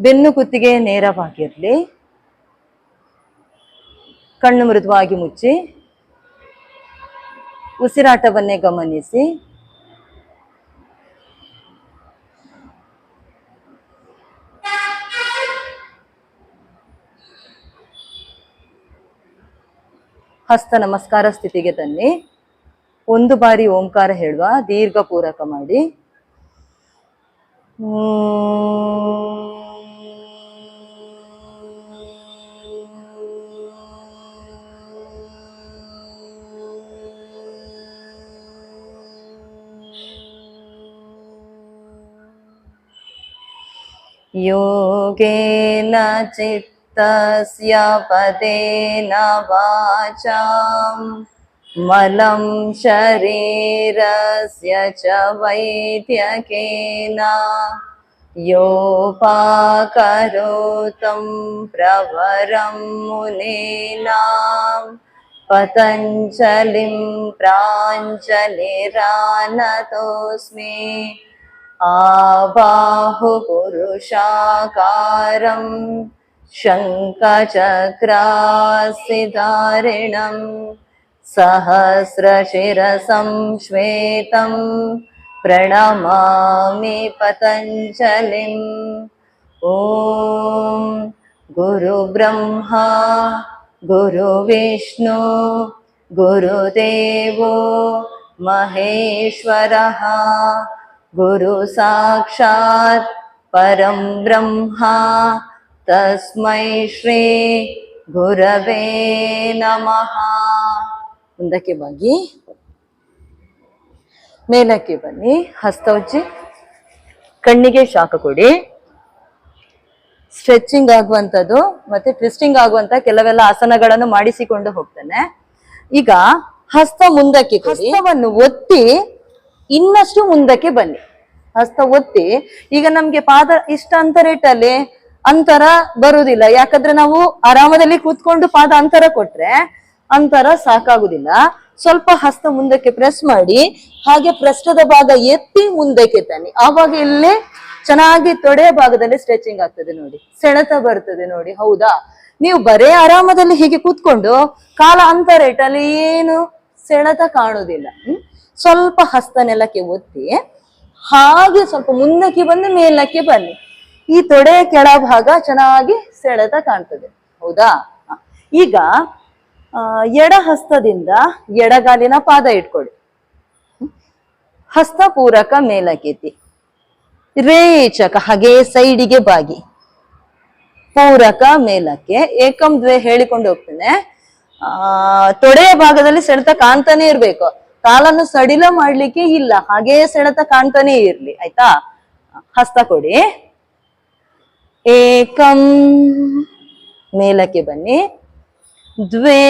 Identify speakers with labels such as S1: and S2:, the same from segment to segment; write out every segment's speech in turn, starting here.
S1: ಬೆನ್ನು ಕುತ್ತಿಗೆ ನೇರವಾಗಿರಲಿ. ಕಣ್ಣು ಮೃದುವಾಗಿ ಮುಚ್ಚಿ ಉಸಿರಾಟವನ್ನೇ ಗಮನಿಸಿ. ಹಸ್ತ ನಮಸ್ಕಾರ ಸ್ಥಿತಿಗೆ ತನ್ನಿ. ಒಂದು ಬಾರಿ ಓಂಕಾರ ಹೇಳುವ, ದೀರ್ಘ ಪೂರಕ ಮಾಡಿ. ಯೋಗೇನ ಚಿತ್ತಸ್ಯ ಪದೇನ ವಾಚಾಂ ಮಲಂ ಶರೀರಸ್ಯ ಚ ವೈದ್ಯಕೇನ ಯೋಪಾಕರೋತಂ ಪ್ರವರಂ ಮುನೀನಾಂ ಪತಂಜಲಿಂ ಪ್ರಾಂಜಲಿರಾನತೋಸ್ಮಿ. ಆಬಾಹು ಪುರುಷಾಕಾರಂ ಶಂಖಚಕ್ರಾಸಿಧಾರಿಣಂ ಸಹಸ್ರಶಿರಸಂ ಶ್ವೇತಂ ಪ್ರಣಮಾಮಿ ಪತಂಜಲಿಂ. ಓಂ ಗುರು ಬ್ರಹ್ಮ ಗುರು ವಿಷ್ಣು ಗುರುದೇವೋ ಮಹೇಶ್ವರಃ ಗುರು ಸಾಕ್ಷಾತ್ ಪರಂ ಬ್ರಹ್ಮ ತಸ್ಮೈ ಶ್ರೀ ಗುರವೇ ನಮಃ. ಮುಂದಕ್ಕೆ ಬಾಗಿ ಮೇಲಕ್ಕೆ ಬನ್ನಿ. ಹಸ್ತ ಉಜ್ಜಿ ಕಣ್ಣಿಗೆ ಶಾಖ ಕೊಡಿ. ಸ್ಟ್ರೆಚಿಂಗ್ ಆಗುವಂಥದ್ದು ಮತ್ತೆ ಟ್ವಿಸ್ಟಿಂಗ್ ಆಗುವಂತ ಕೆಲವೆಲ್ಲ ಆಸನಗಳನ್ನು ಮಾಡಿಸಿಕೊಂಡು ಹೋಗ್ತಾನೆ. ಈಗ ಹಸ್ತ ಮುಂದಕ್ಕೆ ಕೊಡಿ. ಹಸ್ತವನ್ನು ಒತ್ತಿ ಇನ್ನಷ್ಟು ಮುಂದಕ್ಕೆ ಬನ್ನಿ. ಹಸ್ತ ಒತ್ತಿ. ಈಗ ನಮ್ಗೆ ಪಾದ ಇಷ್ಟ ಅಂತರ ಇಟ್ಟಲ್ಲಿ ಅಂತರ ಬರುವುದಿಲ್ಲ. ಯಾಕಂದ್ರೆ ನಾವು ಆರಾಮದಲ್ಲಿ ಕೂತ್ಕೊಂಡು ಪಾದ ಅಂತರ ಕೊಟ್ರೆ ಅಂತರ ಸಾಕಾಗುದಿಲ್ಲ. ಸ್ವಲ್ಪ ಹಸ್ತ ಮುಂದಕ್ಕೆ ಪ್ರೆಸ್ ಮಾಡಿ, ಹಾಗೆ ಪೃಷ್ಠದ ಭಾಗ ಎತ್ತಿ ಮುಂದಕ್ಕೆ ತನ್ನಿ. ಆವಾಗ ಇಲ್ಲಿ ಚೆನ್ನಾಗಿ ತೊಡೆಯ ಭಾಗದಲ್ಲಿ ಸ್ಟ್ರೆಚಿಂಗ್ ಆಗ್ತದೆ ನೋಡಿ, ಸೆಳೆತ ಬರ್ತದೆ ನೋಡಿ. ಹೌದಾ? ನೀವು ಬರೇ ಆರಾಮದಲ್ಲಿ ಹೀಗೆ ಕೂತ್ಕೊಂಡು ಕಾಲ ಅಂತರ ಇಟ್ಟಲ್ಲಿ ಏನು ಸೆಳೆತ ಕಾಣುವುದಿಲ್ಲ. ಸ್ವಲ್ಪ ಹಸ್ತ ನೆಲಕ್ಕೆ ಒತ್ತಿ ಹಾಗೆ ಸ್ವಲ್ಪ ಮುಂದಕ್ಕೆ ಬಂದು ಮೇಲಕ್ಕೆ ಬನ್ನಿ. ಈ ತೊಡೆಯ ಕೆಳಭಾಗ ಚೆನ್ನಾಗಿ ಸೆಳೆತ ಕಾಣ್ತದೆ. ಹೌದಾ? ಈಗ ಎಡ ಹಸ್ತದಿಂದ ಎಡಗಾಲಿನ ಪಾದ ಇಟ್ಕೊಳ್ಳಿ. ಹಸ್ತ ಪೂರಕ ಮೇಲಕ್ಕೆತ್ತಿ. ರೇಚಕ ಹಾಗೆ ಸೈಡಿಗೆ ಬಾಗಿ. ಪೂರಕ ಮೇಲಕ್ಕೆ. ಏಕಂ ದ್ವೇ ಹೇಳಿಕೊಂಡು ಹೋಗ್ತೇನೆ. ತೊಡೆಯ ಭಾಗದಲ್ಲಿ ಸೆಳೆತ ಕಾಣ್ತಾನೆ ಇರ್ಬೇಕು. ಕಾಲನ್ನು ಸಡಿಲ ಮಾಡ್ಲಿಕ್ಕೆ ಇಲ್ಲ, ಹಾಗೇ ಸೆಳೆತ ಕಾಣ್ತಾನೆ ಇರ್ಲಿ. ಆಯ್ತಾ? ಹಸ್ತ ಕೊಡಿ. ಏಕಂ ಮೇಲಕ್ಕೆ ಬನ್ನಿ. ದ್ವೇ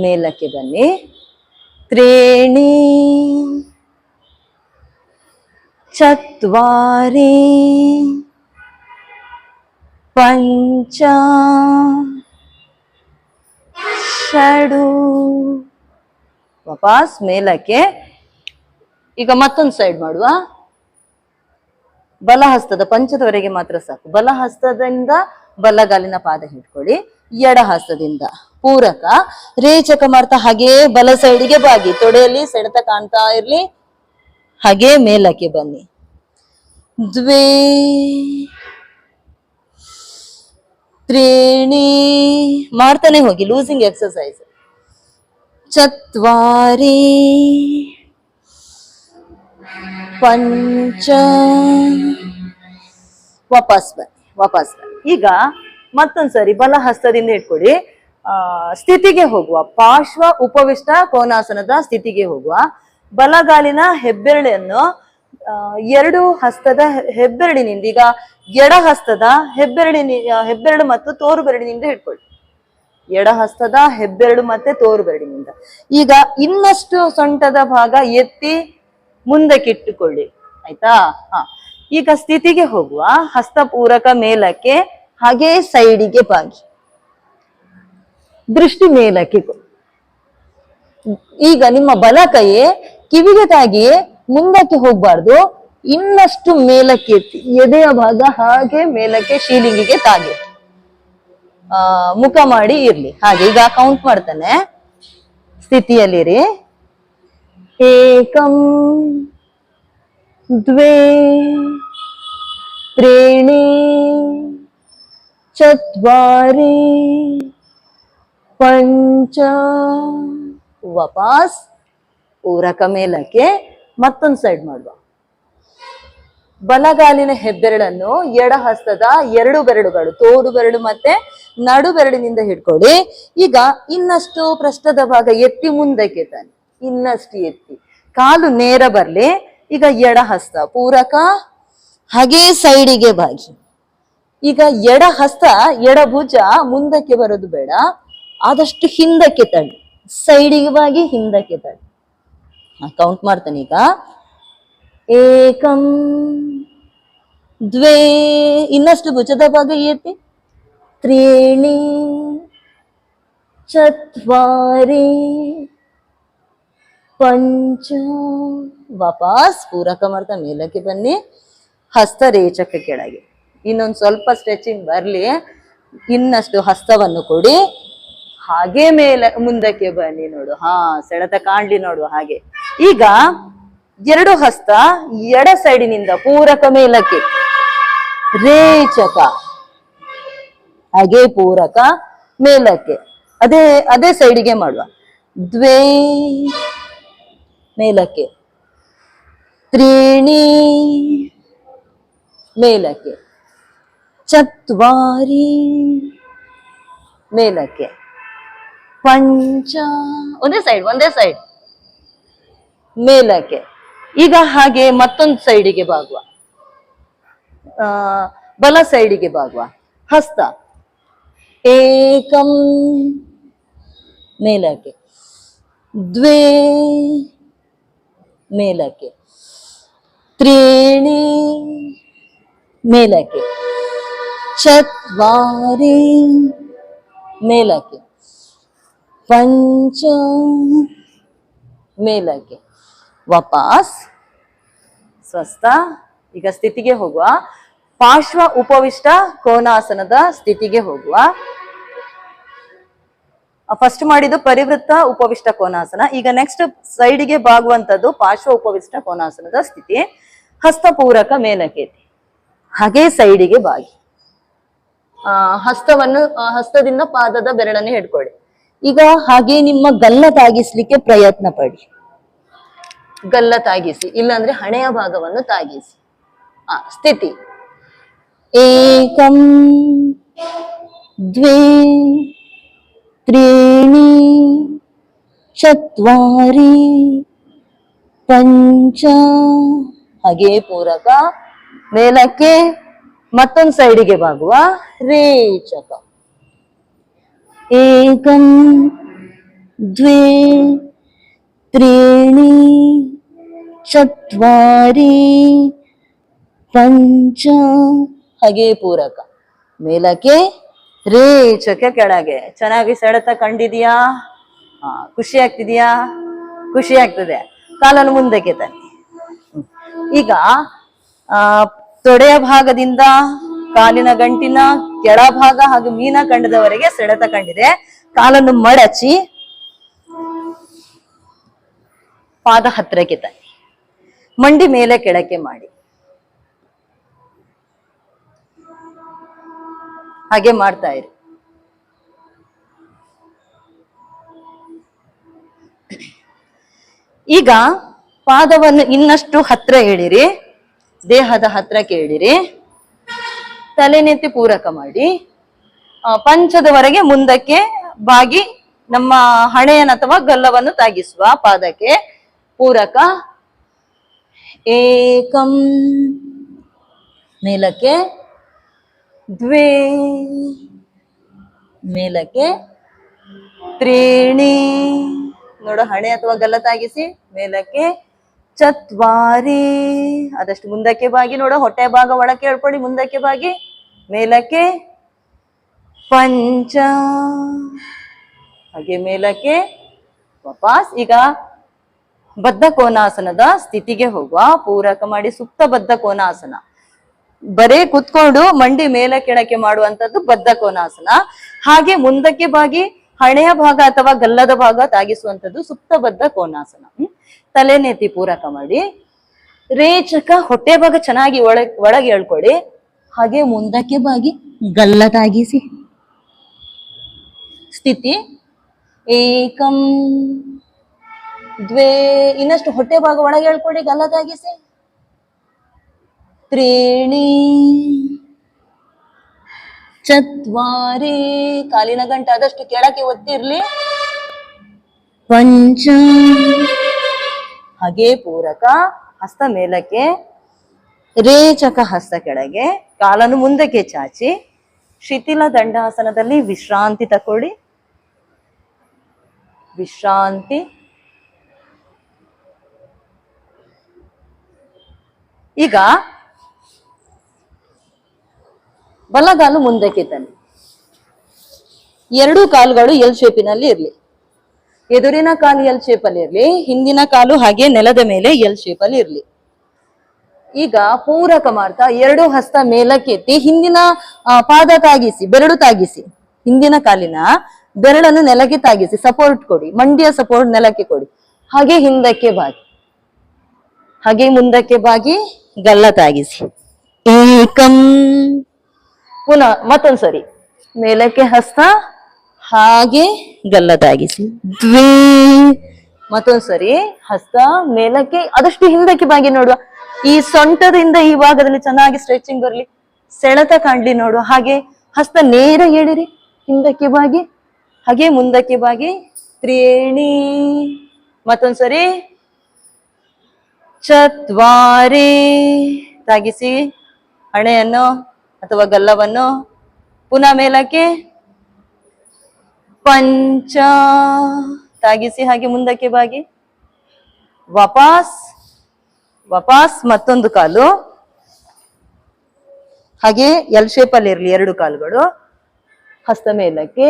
S1: ಮೇಲಕ್ಕೆ ಬನ್ನಿ. ತ್ರೀಣಿ ಚತ್ವಾರಿ ಪಂಚ ಷಡು. ವಾಪಸ್ ಮೇಲಕ್ಕೆ. ಈಗ ಮತ್ತೊಂದು ಸೈಡ್ ಮಾಡುವ. ಬಲಹಸ್ತದ ಪಂಚದವರೆಗೆ ಮಾತ್ರ ಸಾಕು. ಬಲಹಸ್ತದಿಂದ ಬಲಗಾಲಿನ ಪಾದ ಹಿಡ್ಕೊಳ್ಳಿ. ಎಡ ಹಸ್ತದಿಂದ ಪೂರಕ ರೇಚಕ ಮಾಡ್ತಾ ಹಾಗೆ ಬಲ ಸೈಡಿಗೆ ಬಾಗಿ. ತೊಡೆಯಲ್ಲಿ ಸೆಳೆತ ಕಾಣ್ತಾ ಇರ್ಲಿ. ಹಾಗೆ ಮೇಲಕ್ಕೆ ಬನ್ನಿ. ದ್ವೇ ತ್ರೀಣಿ ಮಾಡ್ತಾನೆ ಹೋಗಿ, ಲೂಸಿಂಗ್ ಎಕ್ಸರ್ಸೈಸ್. ಚತ್ವಾರಿ ಪಂಚ. ವಾಪಸ್ ಬನ್ನಿ. ಈಗ ಮತ್ತೊಂದ್ಸರಿ ಬಲ ಹಸ್ತದಿಂದ ಇಟ್ಕೊಡಿ. ಸ್ಥಿತಿಗೆ ಹೋಗುವ. ಪಾರ್ಶ್ವ ಉಪವಿಷ್ಟ ಕೋನಾಸನದ ಸ್ಥಿತಿಗೆ ಹೋಗುವ. ಬಲಗಾಲಿನ ಹೆಬ್ಬೆರಳನ್ನು ಎರಡು ಹಸ್ತದ ಹೆಬ್ಬೆರಳಿನಿಂದ, ಈಗ ಎಡ ಹಸ್ತದ ಹೆಬ್ಬೆರಳು ಮತ್ತು ತೋರು ಬೆರಳಿನಿಂದ ಇಟ್ಕೊಳ್ಳಿ. ಎಡ ಹಸ್ತದ ಹೆಬ್ಬೆರಳು ಮತ್ತೆ ತೋರು ಬೆರಳಿನಿಂದ. ಈಗ ಇನ್ನಷ್ಟು ಸೊಂಟದ ಭಾಗ ಎತ್ತಿ ಮುಂದಕ್ಕಿಟ್ಟುಕೊಳ್ಳಿ. ಆಯ್ತಾ? ಈಗ ಸ್ಥಿತಿಗೆ ಹೋಗುವ. ಹಸ್ತ ಪೂರಕ ಮೇಲಕ್ಕೆ, ಹಾಗೆ ಸೈಡಿಗೆ ಬಾಗಿ. ದೃಷ್ಟಿ ಮೇಲಕ್ಕೆ. ಈಗ ನಿಮ್ಮ ಬಲ ಕೈ ಕಿವಿಗೆ ತಾಗಿ ಮುಂದಕ್ಕೆ ಹೋಗ್ಬಾರ್ದು, ಇನ್ನಷ್ಟು ಮೇಲಕ್ಕೆ ಎತ್ತಿ, ಎದೆಯ ಭಾಗ ಹಾಗೆ ಮೇಲಕ್ಕೆ ಶೀಲಿಂಗಿಗೆ ತಾಗಿ ಮುಖ ಮಾಡಿ ಇರ್ಲಿ. ಹಾಗೆ ಈಗ ಕೌಂಟ್ ಮಾಡ್ತಾನೆ, ಸ್ಥಿತಿಯಲ್ಲಿರಿ. ಏಕಂ ದ್ವೇ ತ್ರೀಣಿ ಚತ್ವಾರಿ ಪಂಚ. ವಾಪಸ್ ಪೂರಕ ಮೇಲಕ್ಕೆ. ಮತ್ತೊಂದು ಸೈಡ್ ಮಾಡುವ. ಬಲಗಾಲಿನ ಹೆಬ್ಬೆರಳನ್ನು ಎಡ ಹಸ್ತದ 2 ಬೆರಳುಗಳು, ತೋರು ಬೆರಳು ಮತ್ತೆ ನಡು ಬೆರಳಿನಿಂದ ಹಿಡ್ಕೊಳ್ಳಿ. ಈಗ ಇನ್ನಷ್ಟು ಪೃಷ್ಠದ ಭಾಗ ಎತ್ತಿ ಮುಂದಕ್ಕೆ ತಾನೆ, ಇನ್ನಷ್ಟು ಎತ್ತಿ ಕಾಲು ನೇರ ಬರ್ಲಿ. ಈಗ ಎಡ ಹಸ್ತ ಪೂರಕ, ಹಾಗೆ ಸೈಡಿಗೆ ಬಾಗಿ. ಈಗ ಎಡ ಹಸ್ತ, ಎಡ ಭುಜ ಮುಂದಕ್ಕೆ ಬರೋದು ಬೇಡ, ಆದಷ್ಟು ಹಿಂದಕ್ಕೆ ತಳ್ಳಿ, ಸೈಡಿಗೆ ಬಾಗಿ ಹಿಂದಕ್ಕೆ ತಳ್ಳಿ. ಕೌಂಟ್ ಮಾಡ್ತಾನೆ ಈಗ. ಏಕಂ ದ್ವೇ, ಇನ್ನಷ್ಟು ಭುಜದ ಭಾಗ ಎತ್ತಿ. ತ್ರೀಣಿ ಚತ್ವಾರಿ ಪಂಚ. ವಾಪಸ್ ಪೂರಕ ಮಾಡ್ತಾ ಮೇಲಕ್ಕೆ ಬನ್ನಿ. ಹಸ್ತ ರೇಚಕ ಕೆಳಗೆ. ಇನ್ನೊಂದು ಸ್ವಲ್ಪ ಸ್ಟ್ರೆಚಿಂಗ್ ಬರ್ಲಿ. ಇನ್ನಷ್ಟು ಹಸ್ತವನ್ನು ಕೊಡಿ, ಹಾಗೆ ಮುಂದಕ್ಕೆ ಬನ್ನಿ. ನೋಡು, ಸೆಳೆತ ಕಾಣ್ಲಿ ನೋಡು ಹಾಗೆ. ಈಗ 2 ಹಸ್ತ ಎಡ ಸೈಡಿನಿಂದ ಪೂರಕ ಮೇಲಕ್ಕೆ, ರೇಚಕ, ಹಾಗೆ ಪೂರಕ ಮೇಲಕ್ಕೆ. ಅದೇ ಸೈಡಿಗೆ ಮಾಡುವ. ದ್ವೇ ಮೇಲಕ್ಕೆ, ತ್ರೀಣಿ ಮೇಲಕ್ಕೆ, ಚತ್ವಾರಿ ಮೇಲಕ್ಕೆ, ಪಂಚ, ಒಂದೇ ಸೈಡ್ ಮೇಲಕ್ಕೆ. ಈಗ ಹಾಗೆ ಮತ್ತೊಂದು ಸೈಡಿಗೆ ಬಾಗುವ, ಬಲ ಸೈಡಿಗೆ ಬಾಗುವ. ಹಸ್ತ ಏಕಂ ಮೇಲಕ್ಕೆ, ದ್ವೇ ಮೇಲಕ್ಕೆ, ತ್ರೀಣಿ ಮೇಲಕ್ಕೆ, ಚತ್ವಾರಿ ಮೇಲಕ್ಕೆ, ಪಂಚ ಮೇಲಕ್ಕೆ. ವಾಪಸ್ ಸ್ವಸ್ಥ. ಈಗ ಸ್ಥಿತಿಗೆ ಹೋಗುವ. ಪಾರ್ಶ್ವ ಉಪವಿಷ್ಟ ಕೋನಾಸನದ ಸ್ಥಿತಿಗೆ ಹೋಗುವ. ಫಸ್ಟ್ ಮಾಡಿದ್ದು ಪರಿವೃತ್ತ ಉಪವಿಷ್ಟ ಕೋನಾಸನ. ಈಗ ನೆಕ್ಸ್ಟ್ ಸೈಡಿಗೆ ಬಾಗುವಂತದ್ದು ಪಾರ್ಶ್ವ ಉಪವಿಷ್ಟ ಕೋನಾಸನದ ಸ್ಥಿತಿ. ಹಸ್ತಪೂರಕ ಮೇಲಕ್ಕೆ, ಹಾಗೆ ಸೈಡಿಗೆ ಬಾಗಿ. ಹಸ್ತದಿಂದ ಪಾದದ ಬೆರಳನ್ನು ಹಿಡ್ಕೊಳ್ಳಿ. ಈಗ ಹಾಗೆ ನಿಮ್ಮ ಗಲ್ಲ ತಾಗಿಸ್ಲಿಕ್ಕೆ ಪ್ರಯತ್ನ ಪಡಿ. ಗಲ್ಲ ತಾಗಿಸಿ, ಇಲ್ಲಾಂದ್ರೆ ಹಣೆಯ ಭಾಗವನ್ನು ತಾಗಿಸಿ. ಸ್ಥಿತಿ ಏಕಂ ದ್ವೇ ತ್ರೀಣಿ ಚತ್ವಾರಿ ಪಂಚ, ಹಾಗೆ ಪೂರಕ ಮೇಲಕ್ಕೆ. ಮತ್ತೊಂದು ಸೈಡಿಗೆ ಬಾಗುವ. ರೇಚಕ ಏಕಂ ದ್ವೇ ತ್ರೀಣಿ ಚತ್ವಾರಿ ಪಂಚ, ಹಾಗೆ ಪೂರಕ ಮೇಲಕ್ಕೆ, ರೇಚಕ ಕೆಳಗೆ. ಚೆನ್ನಾಗಿ ಸೆಳೆತ ಕಂಡಿದೆಯಾ? ಖುಷಿ ಆಗ್ತಿದೆಯಾ? ಖುಷಿ ಆಗ್ತದೆ. ಕಾಲನ್ನು ಮುಂದಕ್ಕೆ ತನ್ನಿ. ಈಗ ತೊಡೆಯ ಭಾಗದಿಂದ ಕಾಲಿನ ಗಂಟಿನ ಕೆಳಭಾಗ ಹಾಗೂ ಮೀನಖಂಡದವರೆಗೆ ಸೆಳೆತ ಕಂಡಿದೆ. ಕಾಲನ್ನು ಮಡಚಿ ಪಾದ ಹತ್ತಿರಕ್ಕೆ ತನ್ನಿ. ಮಂಡಿ ಮೇಲೆ ಕೆಳಕ್ಕೆ ಮಾಡಿ. ಹಾಗೆ ಮಾಡ್ತಾ ಇರಿ. ಈಗ ಪಾದವನ್ನು ಇನ್ನಷ್ಟು ಹತ್ರ ಎಳಿರಿ, ದೇಹದ ಹತ್ರಕ್ಕೆ ಎಳಿರಿ. ತಲೆನೆತ್ತಿ ಪೂರಕ ಮಾಡಿ. ಪಂಚದವರೆಗೆ ಮುಂದಕ್ಕೆ ಬಾಗಿ ನಮ್ಮ ಹಣೆಯನ್ನು ಅಥವಾ ಗಲ್ಲವನ್ನು ತಾಗಿಸುವ. ಪಾದಕ್ಕೆ ಪೂರಕ. ಏಕಂ ಮೇಲಕ್ಕೆ, ದ್ವೇ ಮೇಲಕ್ಕೆ, ತ್ರೀಣಿ ನೋಡು, ಹಣೆ ಅಥವಾ ಗಲ್ಲ ತಾಗಿಸಿ ಮೇಲಕ್ಕೆ, ಚತ್ವಾರಿ ಆದಷ್ಟು ಮುಂದಕ್ಕೆ ಬಾಗಿ. ನೋಡು, ಹೊಟ್ಟೆ ಭಾಗ ಒಳಕ್ಕೆ ಹೇಳ್ಕೊಳ್ಳಿ, ಮುಂದಕ್ಕೆ ಬಾಗಿ ಮೇಲಕ್ಕೆ, ಪಂಚ ಹಾಗೆ ಮೇಲಕ್ಕೆ. ವಾಪಸ್. ಈಗ ಬದ್ಧ ಕೋನಾಸನದ ಸ್ಥಿತಿಗೆ ಹೋಗುವ. ಪೂರಕ ಮಾಡಿ ಸುಪ್ತ ಬದ್ಧ ಕೋನಾಸನ. ಬರೇ ಕುತ್ಕೊಂಡು ಮಂಡಿ ಮೇಲೆ ಕೆಳಕ್ಕೆ ಮಾಡುವಂತದ್ದು ಬದ್ಧ ಕೋನಾಸನ. ಹಾಗೆ ಮುಂದಕ್ಕೆ ಬಾಗಿ ಹಣೆಯ ಭಾಗ ಅಥವಾ ಗಲ್ಲದ ಭಾಗ ತಾಗಿಸುವಂತದ್ದು ಸುಪ್ತ ಬದ್ಧ ಕೋನಾಸನ. ತಲೆನೆತ್ತಿ ಪೂರಕ ಮಾಡಿ, ರೇಚಕ ಹೊಟ್ಟೆ ಭಾಗ ಚೆನ್ನಾಗಿ ಒಳಗೆ ಎಳ್ಕೊಳ್ಳಿ. ಹಾಗೆ ಮುಂದಕ್ಕೆ ಬಾಗಿ ಗಲ್ಲ ತಾಗಿಸಿ ಸ್ಥಿತಿ. ಏಕಂ ದ್ವೇ, ಇನ್ನಷ್ಟು ಹೊಟ್ಟೆ ಭಾಗ ಒಳಗೆ ಎಳ್ಕೊಳ್ಳಿ, ಗಲ್ಲ ತಾಗಿಸಿ. ತ್ರೀಣಿ ಚತ್ವಾರಿ, ಕಾಲಿನ ಗಂಟೆ ಆದಷ್ಟು ಕೆಳಕ್ಕೆ ಒತ್ತಿರ್ಲಿ. ಪಂಚ, ಹಾಗೆ ಪೂರಕ ಹಸ್ತ ಮೇಲಕ್ಕೆ, ರೇಚಕ ಹಸ್ತ ಕೆಳಗೆ, ಕಾಲನ್ನು ಮುಂದಕ್ಕೆ ಚಾಚಿ ಶಿಥಿಲ ದಂಡಾಸನದಲ್ಲಿ ವಿಶ್ರಾಂತಿ ತಕೊಳ್ಳಿ. ವಿಶ್ರಾಂತಿ. ಈಗ ಬಲಗಾಲು ಮುಂದಕ್ಕೆ ತನ್ನಿ. ಎರಡೂ ಕಾಲುಗಳು ಎಲ್ ಶೇಪಿನಲ್ಲಿ ಇರ್ಲಿ. ಎದುರಿನ ಕಾಲು ಎಲ್ ಶೇಪ್ ಅಲ್ಲಿ ಇರ್ಲಿ, ಹಿಂದಿನ ಕಾಲು ಹಾಗೆ ನೆಲದ ಮೇಲೆ ಎಲ್ ಶೇಪ್ ಅಲ್ಲಿ ಇರ್ಲಿ. ಈಗ ಪೂರಕ ಮಾಡ್ತಾ ಎರಡು ಹಸ್ತ ಮೇಲಕ್ಕೆತ್ತಿ ಹಿಂದಿನ ಪಾದ ತಾಗಿಸಿ, ಬೆರಳು ತಾಗಿಸಿ, ಹಿಂದಿನ ಕಾಲಿನ ಬೆರಳನ್ನು ನೆಲಕ್ಕೆ ತಾಗಿಸಿ, ಸಪೋರ್ಟ್ ಕೊಡಿ, ಮಂಡಿಯ ಸಪೋರ್ಟ್ ನೆಲಕ್ಕೆ ಕೊಡಿ. ಹಾಗೆ ಹಿಂದಕ್ಕೆ ಬಾಗಿ, ಹಾಗೆ ಮುಂದಕ್ಕೆ ಬಾಗಿ ಗಲ್ಲ ತಾಗಿಸಿ. ಏಕಂ, ಪುನಃ ಮತ್ತೊಂದ್ಸರಿ ಮೇಲಕ್ಕೆ ಹಸ್ತ, ಹಾಗೆ ಗಲ್ಲ ತಾಗಿಸಿ. ದ್ವೇ, ಮತ್ತೊಂದ್ಸರಿ ಹಸ್ತ ಮೇಲಕ್ಕೆ, ಆದಷ್ಟು ಹಿಂದಕ್ಕೆ ಬಾಗಿ ನೋಡುವ. ಈ ಸೊಂಟದಿಂದ ಈ ಭಾಗದಲ್ಲಿ ಚೆನ್ನಾಗಿ ಸ್ಟ್ರೆಚಿಂಗ್ ಬರ್ಲಿ, ಸೆಳೆತ ಕಾಣ್ಲಿ ನೋಡುವ. ಹಾಗೆ ಹಸ್ತ ನೇರ ಎಳಿರಿ, ಹಿಂದಕ್ಕೆ ಬಾಗಿ, ಹಾಗೆ ಮುಂದಕ್ಕೆ ಬಾಗಿ. ತ್ರೀಣಿ, ಮತ್ತೊಂದ್ಸರಿ ಚತ್ವಾರಿ, ತಾಗಿಸಿ ಹಣೆಯನ್ನು ಅಥವಾ ಗಲ್ಲವನ್ನು. ಪುನಃ ಮೇಲಕ್ಕೆ ಪಂಚ, ತಾಗಿಸಿ ಹಾಗೆ ಮುಂದಕ್ಕೆ ಬಾಗಿ. ವಾಪಸ್ ವಾಪಸ್ ಮತ್ತೊಂದು ಕಾಲು, ಹಾಗೆ ಎಲ್ ಶೇಪ್ ಅಲ್ಲಿ ಇರ್ಲಿ ಎರಡು ಕಾಲುಗಳು. ಹಸ್ತ ಮೇಲಕ್ಕೆ.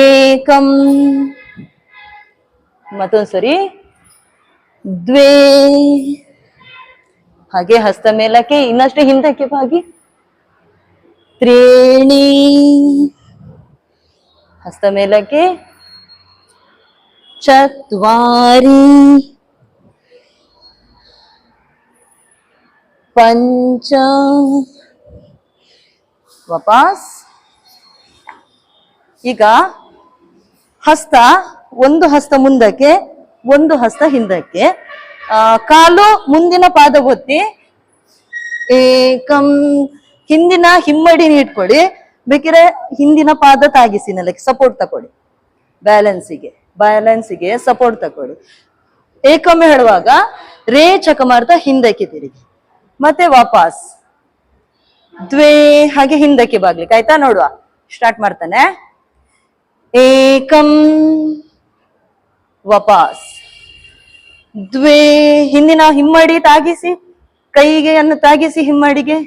S1: ಏಕಂ, ಮತ್ತೊಂದ್ಸರಿ ದ್ವೇ, ಹಾಗೆ ಹಸ್ತ ಮೇಲಕ್ಕೆ, ಇನ್ನಷ್ಟು ಹಿಂದಕ್ಕೆ ಬಾಗಿ. ತ್ರೀಣಿ, ಹಸ್ತ ಮೇಲಕ್ಕೆ. ಚತ್ವಾರಿ, ಪಂಚ, ವಾಪಸ್. ಈಗ ಹಸ್ತ, ಒಂದು ಹಸ್ತ ಮುಂದಕ್ಕೆ, ಒಂದು ಹಸ್ತ ಹಿಂದಕ್ಕೆ. ಕಾಲು ಮುಂದಿನ ಪಾದ ಒತ್ತಿ. ಏಕಂ, ಹಿಂದಿನ ಹಿಮ್ಮಡಿ ಇಟ್ಕೊಳ್ಳಿ. ಬೇಕಿದ್ರೆ ಹಿಂದಿನ ಪಾದ ತಾಗಿಸಿ ನೆಲಕ್ಕೆ, ಸಪೋರ್ಟ್ ತಕೊಳ್ಳಿ. ಬ್ಯಾಲೆನ್ಸಿಗೆ ಸಪೋರ್ಟ್ ತಕೊಳ್ಳಿ. ಏಕಮ್ಮೆ ಹೇಳುವಾಗ ರೇಚಕ ಮಾಡ್ತಾ ಹಿಂದಕ್ಕೆ ತಿರುಗಿ, ಮತ್ತೆ ವಾಪಸ್. ದ್ವೇ, ಹಾಗೆ ಹಿಂದಕ್ಕೆ ಬಾಗ್ಲಿಕ್ಕೆ. ಆಯ್ತಾ? ನೋಡುವ, ಸ್ಟಾರ್ಟ್ ಮಾಡ್ತಾನೆ. ಏಕಂ, ವಾಪಸ್. ದ್ವೇ, ಹಿಂದಿನ ಹಿಮ್ಮಡಿ ತಾಗಿಸಿ, ಕೈಗೆ ಅನ್ನು ತಾಗಿಸಿ ಹಿಮ್ಮಡಿಗೆ.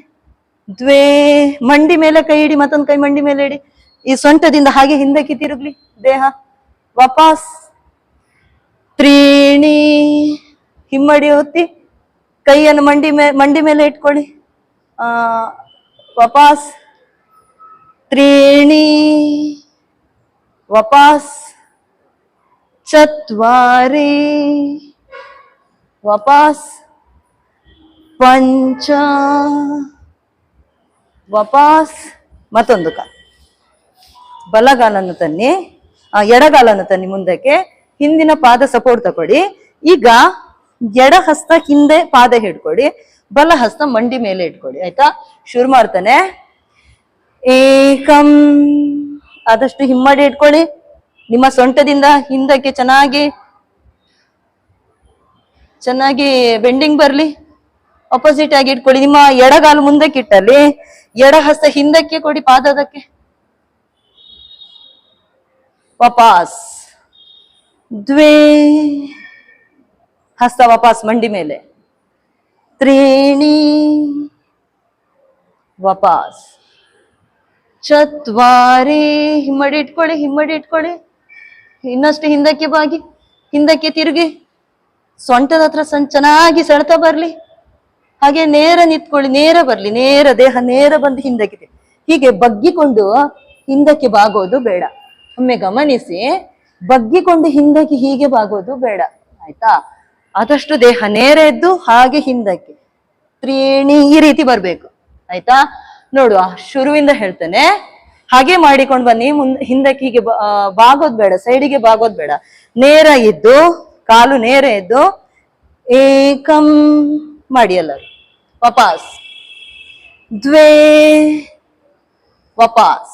S1: ದ್ವೇ, ಮಂಡಿ ಮೇಲೆ ಕೈ ಇಡಿ, ಮತ್ತೊಂದು ಕೈ ಮಂಡಿ ಮೇಲೆ ಇಡಿ. ಈ ಸೊಂಟದಿಂದ ಹಾಗೆ ಹಿಂದಕ್ಕೆ ತಿರುಗ್ಲಿ ದೇಹ. ವಾಪಸ್. ತ್ರೀಣಿ, ಹಿಮ್ಮಡಿ ಹೊತ್ತಿ ಕೈಯನ್ನು ಮಂಡಿ ಮೇಲೆ ಇಟ್ಕೊಳ್ಳಿ. ವಾಪಸ್. ತ್ರೀಣಿ, ವಾಪಸ್. ಚತ್ವಾರಿ, ವಾಪಸ್. ಪಂಚ, ವಾಪಸ್. ಮತ್ತೊಂದು ಕಾಲು. ಬಲಗಾಲನ್ನು ತನ್ನಿ, ಎಡಗಾಲನ್ನು ತನ್ನಿ ಮುಂದಕ್ಕೆ. ಹಿಂದಿನ ಪಾದ ಸಪೋರ್ಟ್ ತಗೊಳ್ಳಿ. ಈಗ ಎಡ ಹಸ್ತ ಹಿಂದೆ ಪಾದ ಹಿಡ್ಕೊಡಿ, ಬಲ ಹಸ್ತ ಮಂಡಿ ಮೇಲೆ ಇಟ್ಕೊಡಿ. ಆಯ್ತಾ? ಶುರು ಮಾಡ್ತಾನೆ. ಏಕಂ, ಆದಷ್ಟು ಹಿಮ್ಮಡಿ ಇಟ್ಕೊಳ್ಳಿ. ನಿಮ್ಮ ಸೊಂಟದಿಂದ ಹಿಂದಕ್ಕೆ ಚೆನ್ನಾಗಿ ಬೆಂಡಿಂಗ್ ಬರ್ಲಿ. ಅಪೋಸಿಟ್ ಆಗಿ ಇಟ್ಕೊಳ್ಳಿ. ನಿಮ್ಮ ಎಡಗಾಲು ಮುಂದಕ್ಕೆ ಇಟ್ಟಲ್ಲಿ ಎಡ ಹಸ್ತ ಹಿಂದಕ್ಕೆ ಕೊಡಿ ಪಾದದಕ್ಕೆ. ವಾಪಸ್. ದ್ವೇ, ಹಸ್ತ ವಾಪಸ್ ಮಂಡಿ ಮೇಲೆ. ತ್ರೀಣಿ, ವಾಪಸ್. ಚತ್ವಾರಿ, ಹಿಮ್ಮಡಿ ಇಟ್ಕೊಳ್ಳಿ. ಇನ್ನಷ್ಟು ಹಿಂದಕ್ಕೆ ಬಾಗಿ, ಹಿಂದಕ್ಕೆ ತಿರುಗಿ. ಸೊಂಟದ ಹತ್ರ ಚೆನ್ನಾಗಿ ಸೆಳೆತ ಬರ್ಲಿ. ಹಾಗೆ ನೇರ ನಿಂತ್ಕೊಳ್ಳಿ, ನೇರ ಬರ್ಲಿ, ನೇರ ದೇಹ ನೇರ ಬಂದು ಹಿಂದಕ್ಕೆ. ಹೀಗೆ ಬಗ್ಗಿಕೊಂಡು ಹಿಂದಕ್ಕೆ ಬಾಗೋದು ಬೇಡ. ಒಮ್ಮೆ ಗಮನಿಸಿ, ಬಗ್ಗಿಕೊಂಡು ಹಿಂದಕ್ಕೆ ಹೀಗೆ ಬಾಗೋದು ಬೇಡ. ಆಯ್ತಾ? ಆದಷ್ಟು ದೇಹ ನೇರ ಎದ್ದು ಹಾಗೆ ಹಿಂದಕ್ಕೆ ತ್ರೀಣಿ ಈ ರೀತಿ ಬರ್ಬೇಕು. ಆಯ್ತಾ? ನೋಡುವ, ಶುರುವಿಂದ ಹೇಳ್ತೇನೆ. ಹಾಗೆ ಮಾಡಿಕೊಂಡು ಬನ್ನಿ. ಹಿಂದಕ್ಕೆ ಹೀಗೆ ಬಾಗೋದ್ ಬೇಡ, ಸೈಡಿಗೆ ಬಾಗೋದ್ ಬೇಡ. ನೇರ ಇದ್ದು, ಕಾಲು ನೇರ ಎದ್ದು ಏಕಂ ಮಾಡಿ ಎಲ್ಲರೂ. ವಾಪಸ್ ದ್ವೇ, ವಾಪಸ್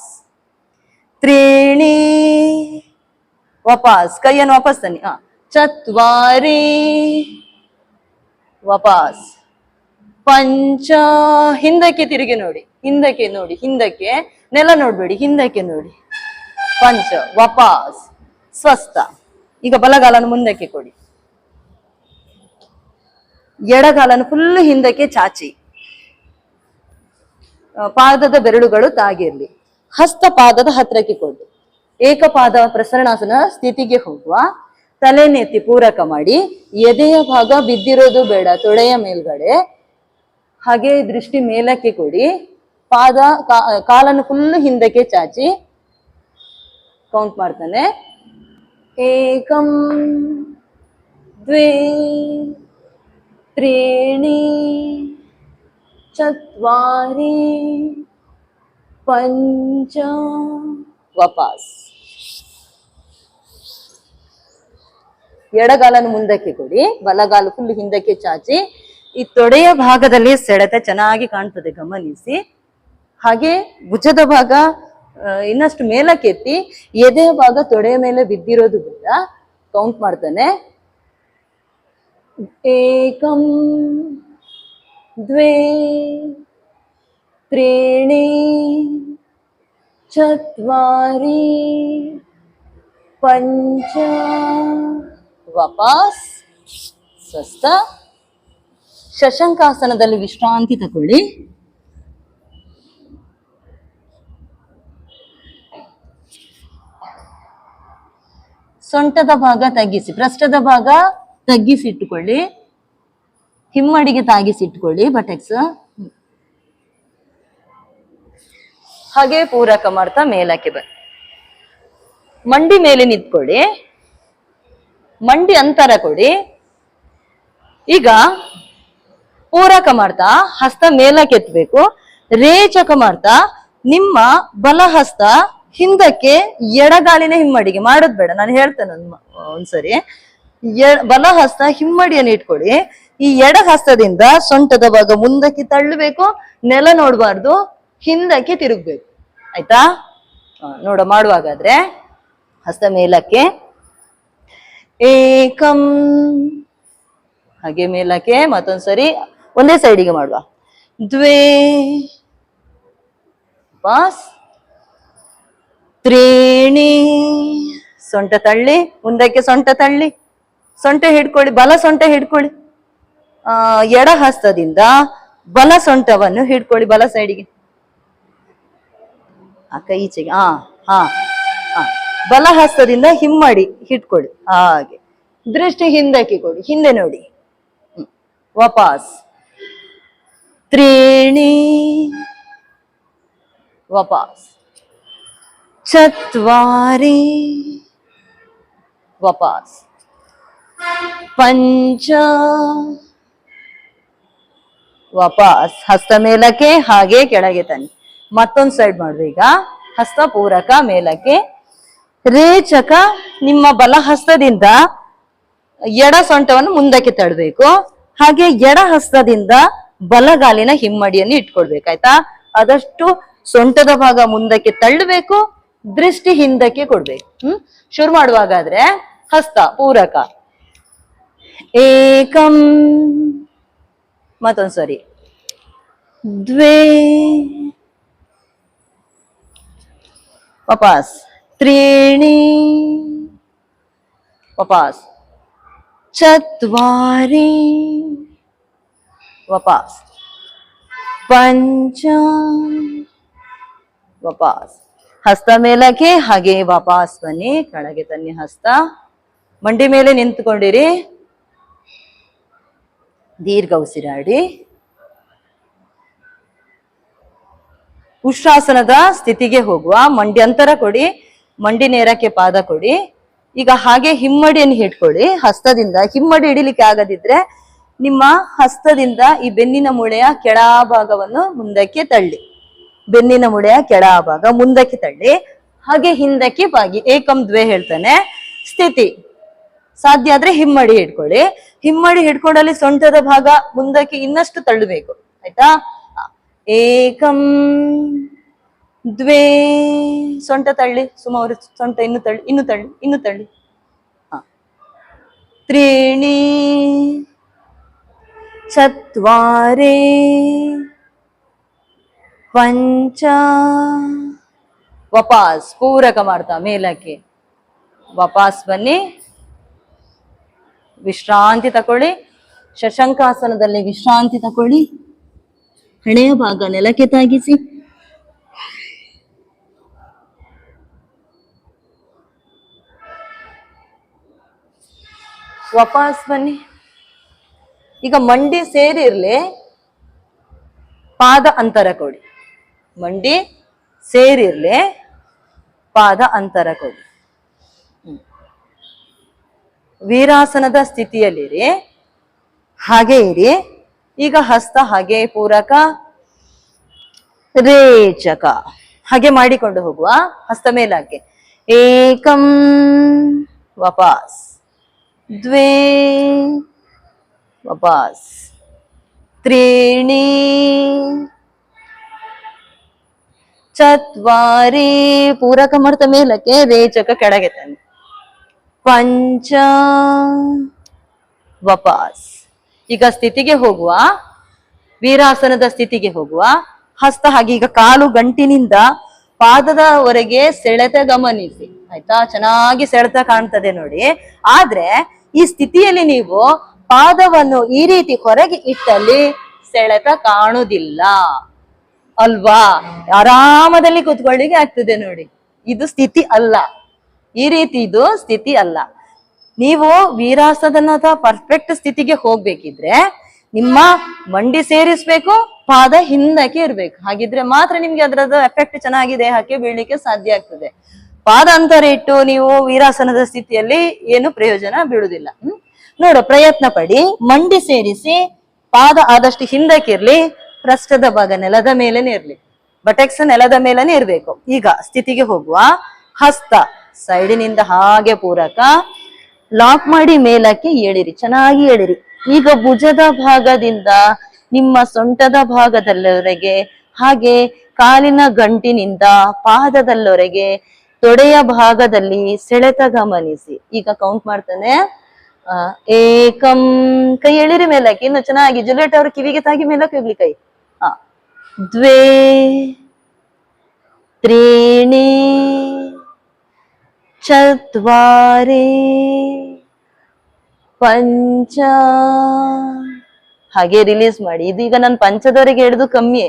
S1: ತ್ರೀಣಿ, ವಾಪಸ್ ಕೈಯನ್ನು ವಾಪಸ್ ತನ್ನಿ. ಚತ್ವಾರಿ, ವಾಪಸ್ ಪಂಚ, ಹಿಂದಕ್ಕೆ ತಿರುಗಿ ನೋಡಿ, ಹಿಂದಕ್ಕೆ ನೋಡಿ, ಹಿಂದಕ್ಕೆ ನೆಲ ನೋಡ್ಬೇಡಿ, ಹಿಂದಕ್ಕೆ ನೋಡಿ. ಪಂಚ, ವಾಪಸ್ ಸ್ವಸ್ಥ. ಈಗ ಬಲಗಾಲನ್ನು ಮುಂದಕ್ಕೆ ಕೊಡಿ, ಎಡಗಾಲನ್ನು ಫುಲ್ ಹಿಂದಕ್ಕೆ ಚಾಚಿ, ಪಾದದ ಬೆರಳುಗಳು ತಾಗಿರ್ಲಿ. ಹಸ್ತ ಪಾದದ ಹತ್ರಕ್ಕೆ ಕೊಡಿ. ಏಕಪಾದ ಪ್ರಸರಣಾಸನ ಸ್ಥಿತಿಗೆ ಹೋಗುವ. ತಲೆನೆತ್ತಿ ಪೂರಕ ಮಾಡಿ. ಎದೆಯ ಭಾಗ ಬಿದ್ದಿರೋದು ಬೇಡ, ತೊಡೆಯ ಮೇಲ್ಗಡೆ. ಹಾಗೆ ದೃಷ್ಟಿ ಮೇಲಕ್ಕೆ ಕೊಡಿ. ಕಾಲನ್ನು ಫುಲ್ ಹಿಂದಕ್ಕೆ ಚಾಚಿ. ಕೌಂಟ್ ಮಾಡ್ತಾನೆ. ಏಕಂ ದ್ವೇ ತ್ರೀಣಿ ಚತ್ವಾರಿ ಪಂಚ, ವಾಪಸ್. ಎಡಗಾಲನ್ನು ಮುಂದಕ್ಕೆ ಕೊಡಿ, ಬಲಗಾಲು ಫುಲ್ ಹಿಂದಕ್ಕೆ ಚಾಚಿ. ಈ ತೊಡೆಯ ಭಾಗದಲ್ಲಿ ಸೆಳೆತ ಚೆನ್ನಾಗಿ ಕಾಣ್ತದೆ, ಗಮನಿಸಿ. ಹಾಗೆ ಭುಜದ ಭಾಗ ಇನ್ನಷ್ಟು ಮೇಲಕ್ಕೆತ್ತಿ, ಎದೆಯ ಭಾಗ ತೊಡೆಯ ಮೇಲೆ ಬಿದ್ದಿರೋದು ಬೇಡ. ಕೌಂಟ್ ಮಾಡ್ತಾನೆ. ಏಕಂ ದ್ವೇ ತ್ರೀಣಿ ಚತ್ವಾರಿ ಪಂಚ, ವಾಪಸ್ ಸ್ವಸ್ಥ. ಶಶಂಕಾಸನದಲ್ಲಿ ವಿಶ್ರಾಂತಿ ತಗೊಳ್ಳಿ. ಸೊಂಟದ ಭಾಗ ತಗ್ಗಿಸಿ, ಪೃಷ್ಠದ ಭಾಗ ತಗ್ಗಿಸಿ ಇಟ್ಟುಕೊಳ್ಳಿ. ಹಿಮ್ಮಡಿಗೆ ತಾಗಿಸಿ ಇಟ್ಕೊಳ್ಳಿ ಬಟೆಕ್ಸ್. ಹಾಗೆ ಪೂರಕ ಮಾಡ್ತಾ ಮೇಲಕ್ಕೆ ಬನ್ನಿ. ಮಂಡಿ ಮೇಲೆ ನಿಂತ್ಕೊಳ್ಳಿ, ಮಂಡಿ ಅಂತರ ಕೊಡಿ. ಈಗ ಪೂರಕ ಮಾಡ್ತಾ ಹಸ್ತ ಮೇಲಕ್ಕೆ ಎತ್ತಬೇಕು. ರೇಚಕ ಮಾಡ್ತಾ ನಿಮ್ಮ ಬಲ ಹಸ್ತ ಹಿಂದಕ್ಕೆ, ಎಡಗಾಲಿನ ಹಿಮ್ಮಡಿಗೆ ಮಾಡೋದ್ ಬೇಡ, ನಾನು ಹೇಳ್ತೇನೆ ಒಂದ್ಸರಿ. ಬಲ ಹಸ್ತ ಹಿಮ್ಮಡಿಯನ್ನು ಇಟ್ಕೊಳ್ಳಿ. ಈ ಎಡ ಹಸ್ತದಿಂದ ಸೊಂಟದ ಭಾಗ ಮುಂದಕ್ಕೆ ತಳ್ಳಬೇಕು, ನೆಲ ನೋಡ್ಬಾರ್ದು, ಹಿಂದಕ್ಕೆ ತಿರುಗ್ಬೇಕು. ಆಯ್ತಾ? ನೋಡ ಮಾಡುವಾಗಾದ್ರೆ ಹಸ್ತ ಮೇಲಕ್ಕೆ, ಏಕಂ, ಹಾಗೆ ಮೇಲಕ್ಕೆ. ಮತ್ತೊಂದ್ಸರಿ ಒಂದೇ ಸೈಡಿಗೆ ಮಾಡುವ. ದ್ವೇ, ಪಾಸ್ ತ್ರೀಣಿ, ಸೊಂಟ ತಳ್ಳಿ, ಮುಂದಕ್ಕೆ ಸೊಂಟ ತಳ್ಳಿ, ಸೊಂಟ ಹಿಡ್ಕೊಳ್ಳಿ, ಬಲ ಸೊಂಟ ಹಿಡ್ಕೊಳ್ಳಿ. ಎಡ ಹಸ್ತದಿಂದ ಬಲ ಸೊಂಟವನ್ನು ಹಿಡ್ಕೊಳ್ಳಿ, ಬಲ ಸೈಡಿಗೆ. ಕೈ ಈಚೆಗೆ. ಬಲ ಹಸ್ತದಿಂದ ಹಿಮ್ಮಡಿ ಹಿಡ್ಕೊಳ್ಳಿ. ಹಾಗೆ ದೃಷ್ಟಿ ಹಿಂದಕ್ಕೆ ಕೊಡಿ, ಹಿಂದೆ ನೋಡಿ. ವಾಪಸ್ ತ್ರೀಣಿ, ವಾಪಸ್ ಚತ್ವಾರಿ, ವಾಪಸ್ ಪಂಚ, ವಾಪಸ್ ಹಸ್ತ ಮೇಲಕ್ಕೆ, ಹಾಗೆ ಕೆಳಗೆ ತನ್ನಿ. ಮತ್ತೊಂದು ಸೈಡ್ ಮಾಡುವ. ಈಗ ಹಸ್ತ ಪೂರಕ ಮೇಲಕ್ಕೆ. ರೇಚಕ ನಿಮ್ಮ ಬಲ ಹಸ್ತದಿಂದ ಎಡ ಸೊಂಟವನ್ನು ಮುಂದಕ್ಕೆ ತಳ್ಳಬೇಕು. ಹಾಗೆ ಎಡ ಹಸ್ತದಿಂದ ಬಲಗಾಲಿನ ಹಿಮ್ಮಡಿಯನ್ನು ಇಟ್ಕೊಳ್ಬೇಕಾಯ್ತಾ? ಆದಷ್ಟು ಸೊಂಟದ ಭಾಗ ಮುಂದಕ್ಕೆ ತಳ್ಳಬೇಕು, ದೃಷ್ಟಿ ಹಿಂದಕ್ಕೆ ಕೊಡ್ಬೇಕು. ಶುರು ಮಾಡುವಾಗಾದ್ರೆ ಹಸ್ತ ಪೂರಕ. ಏಕಂ, ಮತ್ತೊಂದ್ಸರಿ ದ್ವೇ, ವಾಪಸ್ ತ್ರೀಣಿ, ವಾಪಸ್ ಚತ್ವಾರಿ, ವಾಪಸ್ ಪಂಚ, ವಾಪಸ್ ಹಸ್ತ ಮೇಲಕ್ಕೆ, ಹಾಗೆ ವಾಪಸ್ ಬನ್ನಿ, ಕೆಳಗೆ ತನ್ನಿ ಹಸ್ತ. ಮಂಡಿ ಮೇಲೆ ನಿಂತ್ಕೊಂಡಿರಿ. ದೀರ್ಘ ಉಸಿರಾಡಿ ಉಷ್ಟ್ರಾಸನದ ಸ್ಥಿತಿಗೆ ಹೋಗುವ. ಮಂಡಿ ಅಂತರ ಕೊಡಿ, ಮಂಡಿ ನೇರಕ್ಕೆ ಪಾದ ಕೊಡಿ. ಈಗ ಹಾಗೆ ಹಿಮ್ಮಡಿಯನ್ನು ಹಿಡ್ಕೊಳ್ಳಿ ಹಸ್ತದಿಂದ. ಹಿಮ್ಮಡಿ ಹಿಡಿಲಿಕ್ಕೆ ಆಗದಿದ್ರೆ ನಿಮ್ಮ ಹಸ್ತದಿಂದ ಈ ಬೆನ್ನಿನ ಮೂಳೆಯ ಕೆಳಭಾಗವನ್ನು ಮುಂದಕ್ಕೆ ತಳ್ಳಿ. ಬೆನ್ನಿನ ಮೂಳೆಯ ಕೆಳಭಾಗ ಮುಂದಕ್ಕೆ ತಳ್ಳಿ. ಹಾಗೆ ಹಿಂದಕ್ಕೆ ಬಾಗಿ. ಏಕಂ ದ್ವೇ ಹೇಳ್ತಾನೆ. ಸ್ಥಿತಿ ಸಾಧ್ಯ ಆದ್ರೆ ಹಿಮ್ಮಡಿ ಹಿಡ್ಕೊಳ್ಳಿ. ಹಿಮ್ಮಡಿ ಹಿಡ್ಕೊಂಡಲ್ಲಿ ಸೊಂಟದ ಭಾಗ ಮುಂದಕ್ಕೆ ಇನ್ನಷ್ಟು ತಳ್ಳಬೇಕು. ಆಯ್ತಾ? ಏಕಂ ದ್ವೇ, ಸೊಂಟ ತಳ್ಳಿ. ಸುಮಾರು ಸೊಂಟ ಇನ್ನು ತಳ್ಳಿ, ಇನ್ನು ತಳ್ಳಿ, ಇನ್ನು ತಳ್ಳಿ. ತ್ರೀಣಿ ಚತ್ವಾರೇ ಪಂಚ. ವಾಪಸ್ ಪೂರಕ ಮಾಡ್ತಾ ಮೇಲಕ್ಕೆ ವಾಪಸ್ ಬನ್ನಿ. ವಿಶ್ರಾಂತಿ ತಕೊಳ್ಳಿ. ಶಶಂಕಾಸನದಲ್ಲಿ ವಿಶ್ರಾಂತಿ ತಕೊಳ್ಳಿ. ಹಣೆಯ ಭಾಗ ನೆಲಕ್ಕೆ ತಾಗಿಸಿ. ವಾಪಸ್ ಬನ್ನಿ. ಈಗ ಮಂಡಿ ಸೇರಿರ್ಲಿ, ಪಾದ ಅಂತರ ಕೊಡಿ. ಮಂಡಿ ಸೇರಿರ್ಲಿ, ಪಾದ ಅಂತರ ಕೊಡಿ. ವೀರಾಸನದ ಸ್ಥಿತಿಯಲ್ಲಿರಿ. ಹಾಗೆ ಇರಿ. ಈಗ ಹಸ್ತ ಹಾಗೆ ಪೂರಕ ರೇಚಕ ಹಾಗೆ ಮಾಡಿಕೊಂಡು ಹೋಗುವ. ಹಸ್ತ ಮೇಲಕ್ಕೆ. ಏಕಂ ವಾಪಸ್, ದ್ವೇ ವಾಪಸ್, ತ್ರೀಣಿ ಚತ್ವಾರಿ ಪೂರಕ ಮಾಡ್ತಾ ಮೇಲಕ್ಕೆ, ರೇಚಕ ಕೆಳಗೆ ತಾನೆ, ಪಂಚ ವಾಪಸ್. ಈಗ ಸ್ಥಿತಿಗೆ ಹೋಗುವ, ವೀರಾಸನದ ಸ್ಥಿತಿಗೆ ಹೋಗುವ. ಹಸ್ತ ಹಾಗೆ ಈಗ ಕಾಲು ಗಂಟಿನಿಂದ ಪಾದದವರೆಗೆ ಸೆಳೆತ ಗಮನಿಸಿ. ಆಯ್ತಾ? ಚೆನ್ನಾಗಿ ಸೆಳೆತ ಕಾಣ್ತದೆ ನೋಡಿ. ಆದ್ರೆ ಈ ಸ್ಥಿತಿಯಲ್ಲಿ ನೀವು ಪಾದವನ್ನು ಈ ರೀತಿ ಹೊರಗೆ ಇಟ್ಟಲ್ಲಿ ಸೆಳೆತ ಕಾಣುವುದಿಲ್ಲ ಅಲ್ವಾ? ಆರಾಮದಲ್ಲಿ ಕೂತ್ಕೊಳ್ಳಿಕ್ಕೆ ಆಗ್ತದೆ ನೋಡಿ. ಇದು ಸ್ಥಿತಿ ಅಲ್ಲ. ಈ ರೀತಿ ಇದು ಸ್ಥಿತಿ ಅಲ್ಲ. ನೀವು ವೀರಾಸನದ ಪರ್ಫೆಕ್ಟ್ ಸ್ಥಿತಿಗೆ ಹೋಗ್ಬೇಕಿದ್ರೆ ನಿಮ್ಮ ಮಂಡಿ ಸೇರಿಸ್ಬೇಕು, ಪಾದ ಹಿಂದಕ್ಕೆ ಇರ್ಬೇಕು. ಹಾಗಿದ್ರೆ ಮಾತ್ರ ನಿಮ್ಗೆ ಅದರದ ಎಫೆಕ್ಟ್ ಚೆನ್ನಾಗಿ ದೇಹಕ್ಕೆ ಬೀಳ್ಲಿಕ್ಕೆ ಸಾಧ್ಯ ಆಗ್ತದೆ. ಪಾದ ಅಂತರ ಇಟ್ಟು ನೀವು ವೀರಾಸನದ ಸ್ಥಿತಿಯಲ್ಲಿ ಏನು ಪ್ರಯೋಜನ ಬೀಳುದಿಲ್ಲ. ನೋಡು, ಪ್ರಯತ್ನ ಪಡಿ. ಮಂಡಿ ಸೇರಿಸಿ, ಪಾದ ಆದಷ್ಟು ಹಿಂದಕ್ಕಿರ್ಲಿ, ಪೃಷ್ಠದ ಭಾಗ ನೆಲದ ಮೇಲೇನೆ ಇರ್ಲಿ, ಬಟೆಕ್ಸ್ ನೆಲದ ಮೇಲೇನೆ ಇರ್ಬೇಕು. ಈಗ ಸ್ಥಿತಿಗೆ ಹೋಗುವ. ಹಸ್ತ ಸೈಡಿನಿಂದ ಹಾಗೆ ಪೂರಕ ಲಾಕ್ ಮಾಡಿ ಮೇಲಕ್ಕೆ ಎಳಿರಿ, ಚೆನ್ನಾಗಿ ಎಳಿರಿ. ಈಗ ಭುಜದ ಭಾಗದಿಂದ ನಿಮ್ಮ ಸೊಂಟದ ಭಾಗದಲ್ಲವರೆಗೆ, ಹಾಗೆ ಕಾಲಿನ ಗಂಟಿನಿಂದ ಪಾದದಲ್ಲವರೆಗೆ, ತೊಡೆಯ ಭಾಗದಲ್ಲಿ ಸೆಳೆತ ಗಮನಿಸಿ. ಈಗ ಕೌಂಟ್ ಮಾಡ್ತಾನೆ. ಏಕಂ, ಕೈ ಎಳಿರಿ ಮೇಲಕ್ಕೆ. ಇನ್ನು ಚೆನ್ನಾಗಿ ಜುಲಿಯಟ್ ಅವ್ರ ಕಿವಿಗೆ ತಾಗಿ ಮೇಲಕ್ಕೆ ಹೋಗ್ಲಿ ಕೈ. ದ್ವೇ, ತ್ರೀಣಿ ಚತ್ವಾರೇ ಪಂಚ. ಹಾಗೆ ರಿಲೀಸ್ ಮಾಡಿ. ಇದೀಗ ನಾನು ಪಂಚದವರೆಗೆ ಹಿಡಿದು ಕಮ್ಮಿ,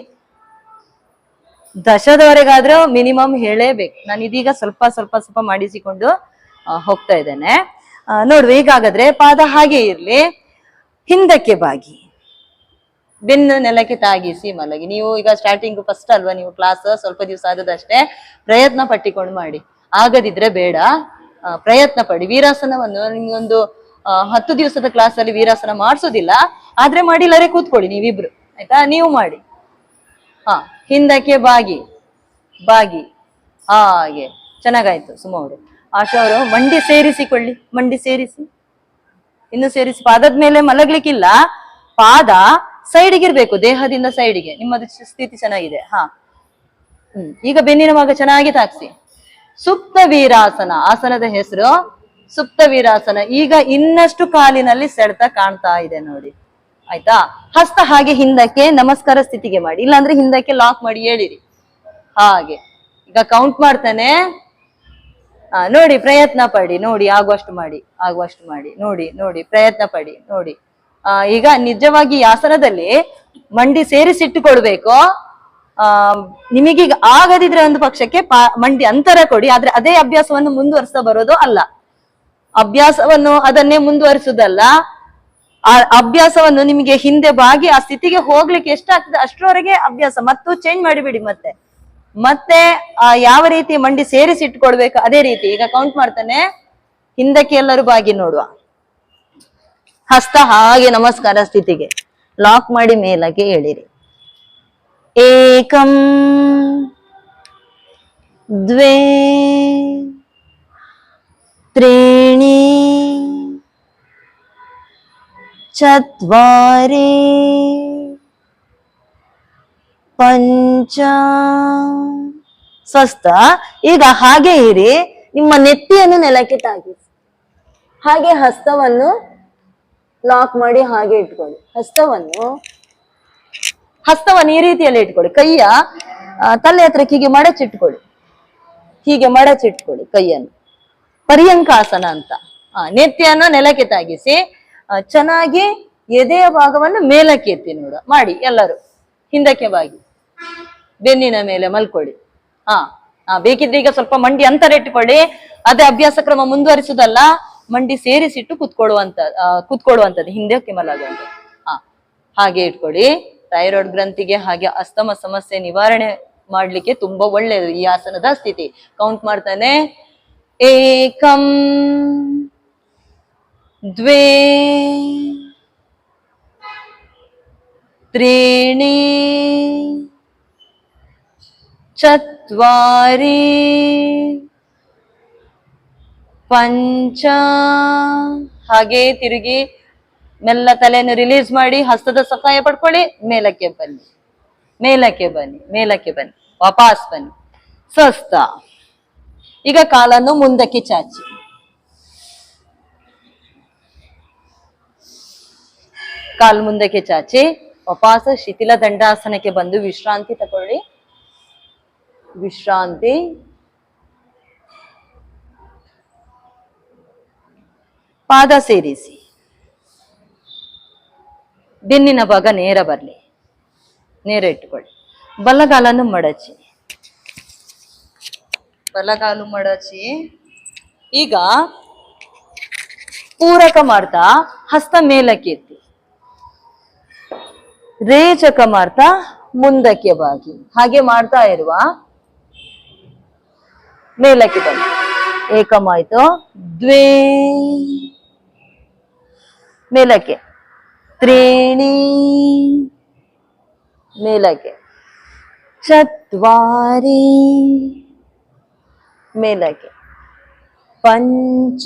S1: ದಶದವರೆಗಾದ್ರೂ ಮಿನಿಮಮ್ ಹೇಳೇಬೇಕು. ನಾನು ಇದೀಗ ಸ್ವಲ್ಪ ಸ್ವಲ್ಪ ಸ್ವಲ್ಪ ಮಾಡಿಸಿಕೊಂಡು ಹೋಗ್ತಾ ಇದ್ದೇನೆ. ನೋಡುವ. ಈಗಾಗಾದ್ರೆ ಪಾದ ಹಾಗೆ ಇರ್ಲಿ, ಹಿಂದಕ್ಕೆ ಬಾಗಿ, ಬೆನ್ನು ನೆಲಕ್ಕೆ ತಾಗಿಸಿ ಮಲಗಿ. ನೀವು ಈಗ ಸ್ಟಾರ್ಟಿಂಗ್ ಫಸ್ಟ್ ಅಲ್ವಾ, ನೀವು ಕ್ಲಾಸ್ ಸ್ವಲ್ಪ ದಿವಸ ಆದದಷ್ಟೇ, ಪ್ರಯತ್ನ ಪಟ್ಟಿಕೊಂಡು ಮಾಡಿ. ಆಗದಿದ್ರೆ ಬೇಡ, ಪ್ರಯತ್ನ ಪಡಿ. ವೀರಾಸನವನ್ನು ನಿಮ್ಗೊಂದು 10 ದಿವಸದ ಕ್ಲಾಸ್ ಅಲ್ಲಿ ವೀರಾಸನ ಮಾಡಿಸೋದಿಲ್ಲ, ಆದ್ರೆ ಮಾಡಿಲ್ಲರೆ ಕೂತ್ಕೊಳ್ಳಿ ನೀವಿಬ್ರು. ಆಯ್ತಾ? ನೀವು ಮಾಡಿ. ಹಿಂದಕ್ಕೆ ಬಾಗಿ ಬಾಗಿ. ಹಾಗೆ ಚೆನ್ನಾಗಾಯ್ತು. ಸುಮಾರು ಆಶಾ ಅವರು ಮಂಡಿ ಸೇರಿಸಿಕೊಳ್ಳಿ. ಮಂಡಿ ಸೇರಿಸಿ, ಇನ್ನು ಸೇರಿಸಿ. ಪಾದದ ಮೇಲೆ ಮಲಗ್ಲಿಕ್ಕಿಲ್ಲ, ಪಾದ ಸೈಡಿಗಿರ್ಬೇಕು, ದೇಹದಿಂದ ಸೈಡಿಗೆ. ನಿಮ್ಮದು ಸ್ಥಿತಿ ಚೆನ್ನಾಗಿದೆ. ಈಗ ಬೆನ್ನಿನ ಭಾಗ ಚೆನ್ನಾಗಿ ತಾಕ್ಸಿ. ಸುಪ್ತ ವೀರಾಸನ, ಆಸನದ ಹೆಸರು ಸುಪ್ತ ವೀರಾಸನ. ಈಗ ಇನ್ನಷ್ಟು ಕಾಲಿನಲ್ಲಿ ಸೆಳೆತ ಕಾಣ್ತಾ ಇದೆ ನೋಡಿ. ಆಯ್ತಾ? ಹಸ್ತ ಹಾಗೆ ಹಿಂದಕ್ಕೆ ನಮಸ್ಕಾರ ಸ್ಥಿತಿಗೆ ಮಾಡಿ, ಇಲ್ಲಾಂದ್ರೆ ಹಿಂದಕ್ಕೆ ಲಾಕ್ ಮಾಡಿ ಹೇಳಿರಿ. ಹಾಗೆ ಈಗ ಕೌಂಟ್ ಮಾಡ್ತಾನೆ. ನೋಡಿ, ಪ್ರಯತ್ನ ಪಡಿ. ನೋಡಿ, ಆಗುವಷ್ಟು ಮಾಡಿ, ಆಗುವಷ್ಟು ಮಾಡಿ. ನೋಡಿ ನೋಡಿ, ಪ್ರಯತ್ನ ಪಡಿ. ನೋಡಿ, ಈಗ ನಿಜವಾಗಿ ಈ ಆಸನದಲ್ಲಿ ಮಂಡಿ ಸೇರಿಸಿಟ್ಟುಕೊಳ್ಬೇಕು. ನಿಮಗೀಗ ಆಗದಿದ್ರೆ ಒಂದು ಪಕ್ಷಕ್ಕೆ ಮಂಡಿ ಅಂತರ ಕೊಡಿ, ಆದ್ರೆ ಅದೇ ಅಭ್ಯಾಸವನ್ನು ಮುಂದುವರಿಸ್ತಾ ಬರೋದು ಅಲ್ಲ. ಅಭ್ಯಾಸವನ್ನು ಅದನ್ನೇ ಮುಂದುವರಿಸುದಲ್ಲ, ಆ ಅಭ್ಯಾಸವನ್ನು ನಿಮಗೆ ಹಿಂದೆ ಬಾಗಿ ಆ ಸ್ಥಿತಿಗೆ ಹೋಗ್ಲಿಕ್ಕೆ ಎಷ್ಟಾಗ್ತದೆ ಅಷ್ಟರವರೆಗೆ ಅಭ್ಯಾಸ, ಮತ್ತು ಚೇಂಜ್ ಮಾಡಿಬಿಡಿ. ಮತ್ತೆ ಮತ್ತೆ ಯಾವ ರೀತಿ ಮಂಡಿ ಸೇರಿಸಿ ಇಟ್ಕೊಳ್ಬೇಕು ಅದೇ ರೀತಿ. ಈಗ ಕೌಂಟ್ ಮಾಡ್ತಾನೆ, ಹಿಂದಕ್ಕೆ ಎಲ್ಲರೂ ಬಾಗಿ ನೋಡುವ. ಹಸ್ತ ಹಾಗೆ ನಮಸ್ಕಾರ ಸ್ಥಿತಿಗೆ ಲಾಕ್ ಮಾಡಿ ಮೇಲಕ್ಕೆ ಎಳಿರಿ. ಏಕಂ ದ್ವೇ ತ್ರೀಣಿ ಚತ್ವಾರಿ ಪಂಚ. ಸ್ವಸ್ಥ. ಈಗ ಹಾಗೆ ಇರಿ, ನಿಮ್ಮ ನೆತ್ತಿಯನ್ನು ನೆಲಕ್ಕೆ ತಾಗಿಸಿ, ಹಾಗೆ ಹಸ್ತವನ್ನು ಲಾಕ್ ಮಾಡಿ ಹಾಗೆ ಇಟ್ಕೊಳ್ಳಿ. ಹಸ್ತವನ್ನು ಈ ರೀತಿಯಲ್ಲಿ ಇಟ್ಕೊಳ್ಳಿ. ಕೈಯ ತಲೆ ಹತ್ರಕ್ಕೆ ಹೀಗೆ ಮಡಚಿಟ್ಕೊಳ್ಳಿ, ಹೀಗೆ ಮಡಚಿಟ್ಕೊಳ್ಳಿ ಕೈಯನ್ನು. ಪರ್ಯಂಕಾಸನ ಅಂತ. ನೆತ್ತಿಯನ್ನು ನೆಲಕ್ಕೆ ತಾಗಿಸಿ ಚೆನ್ನಾಗಿ ಎದೆಯ ಭಾಗವನ್ನು ಮೇಲಕ್ಕೆ ಎತ್ತಿ ನೋಡ ಮಾಡಿ. ಎಲ್ಲರೂ ಹಿಂದಕ್ಕೆ ಬಾಗಿ ಬೆನ್ನಿನ ಮೇಲೆ ಮಲ್ಕೊಳ್ಳಿ. ಬೇಕಿದ್ರೆ ಈಗ ಸ್ವಲ್ಪ ಮಂಡಿ ಅಂತರ ಇಟ್ಟುಕೊಳ್ಳಿ. ಅದೇ ಅಭ್ಯಾಸ ಕ್ರಮ ಮುಂದುವರಿಸುದಲ್ಲ, ಮಂಡಿ ಸೇರಿಸಿಟ್ಟು ಕುತ್ಕೊಳ್ಳುವಂಥದ್ದು, ಹಿಂದಕ್ಕೆ ಮಲಗುವಂಥದ್ದು. ಹಾಗೆ ಇಟ್ಕೊಳ್ಳಿ. ಥೈರಾಯ್ಡ್ ಗ್ರಂಥಿಗೆ ಹಾಗೆ ಅಸ್ತಮ ಸಮಸ್ಯೆ ನಿವಾರಣೆ ಮಾಡ್ಲಿಕ್ಕೆ ತುಂಬಾ ಒಳ್ಳೆಯದು ಈ ಆಸನದ ಸ್ಥಿತಿ. ಕೌಂಟ್ ಮಾಡ್ತಾನೆ, ಏಕಂ ದ್ವೇ ತ್ರೀಣಿ ಚತ್ವಾರಿ ಪಂಚ. ಹಾಗೆ ತಿರುಗಿ ಮೆಲ್ಲ ತಲೆಯನ್ನು ರಿಲೀಸ್ ಮಾಡಿ ಹಸ್ತದ ಸಹಾಯ ಪಡ್ಕೊಳ್ಳಿ. ಮೇಲಕ್ಕೆ ಬನ್ನಿ, ಮೇಲಕ್ಕೆ ಬನ್ನಿ, ಮೇಲಕ್ಕೆ ಬನ್ನಿ, ವಾಪಸ್ ಬನ್ನಿ. ಸ್ವಸ್ಥ. ಈಗ ಕಾಲನ್ನು ಮುಂದಕ್ಕೆ ಚಾಚಿ, ಕಾಲು ಮುಂದಕ್ಕೆ ಚಾಚಿ ವಾಪಸ್ ಶಿಥಿಲ ದಂಡಾಸನಕ್ಕೆ ಬಂದು ವಿಶ್ರಾಂತಿ ತಗೊಳ್ಳಿ. ವಿಶ್ರಾಂತಿ. ಪಾದ ಸೇರಿಸಿ, ಬೆನ್ನಿನ ಭಾಗ ನೇರ ಬರಲಿ, ನೇರ ಇಟ್ಟುಕೊಳ್ಳಿ. ಬಲಗಾಲನ್ನು ಮಡಚಿ, ಬಲಗಾಲು ಮಡಚಿ. ಈಗ ಪೂರಕ ಮಾಡ್ತಾ ಹಸ್ತ ಮೇಲಕ್ಕೆ ಎತ್ತಿ, ರೇಚಕ ಮಾಡ್ತಾ ಮುಂದಕ್ಕೆ ಬಾಗಿ. ಹಾಗೆ ಮಾಡ್ತಾ ಇರುವ ಮೇಲಕ್ಕೆ ಬನ್ನಿ. ಏಕಮಾಯ್ತು, ದ್ವೇ ಮೇಲಕ್ಕೆ, ತ್ರೀಣಿ ಮೇಲಕ್ಕೆ, ಚತ್ವಾರಿ ಮೇಲಕ್ಕೆ, ಪಂಚ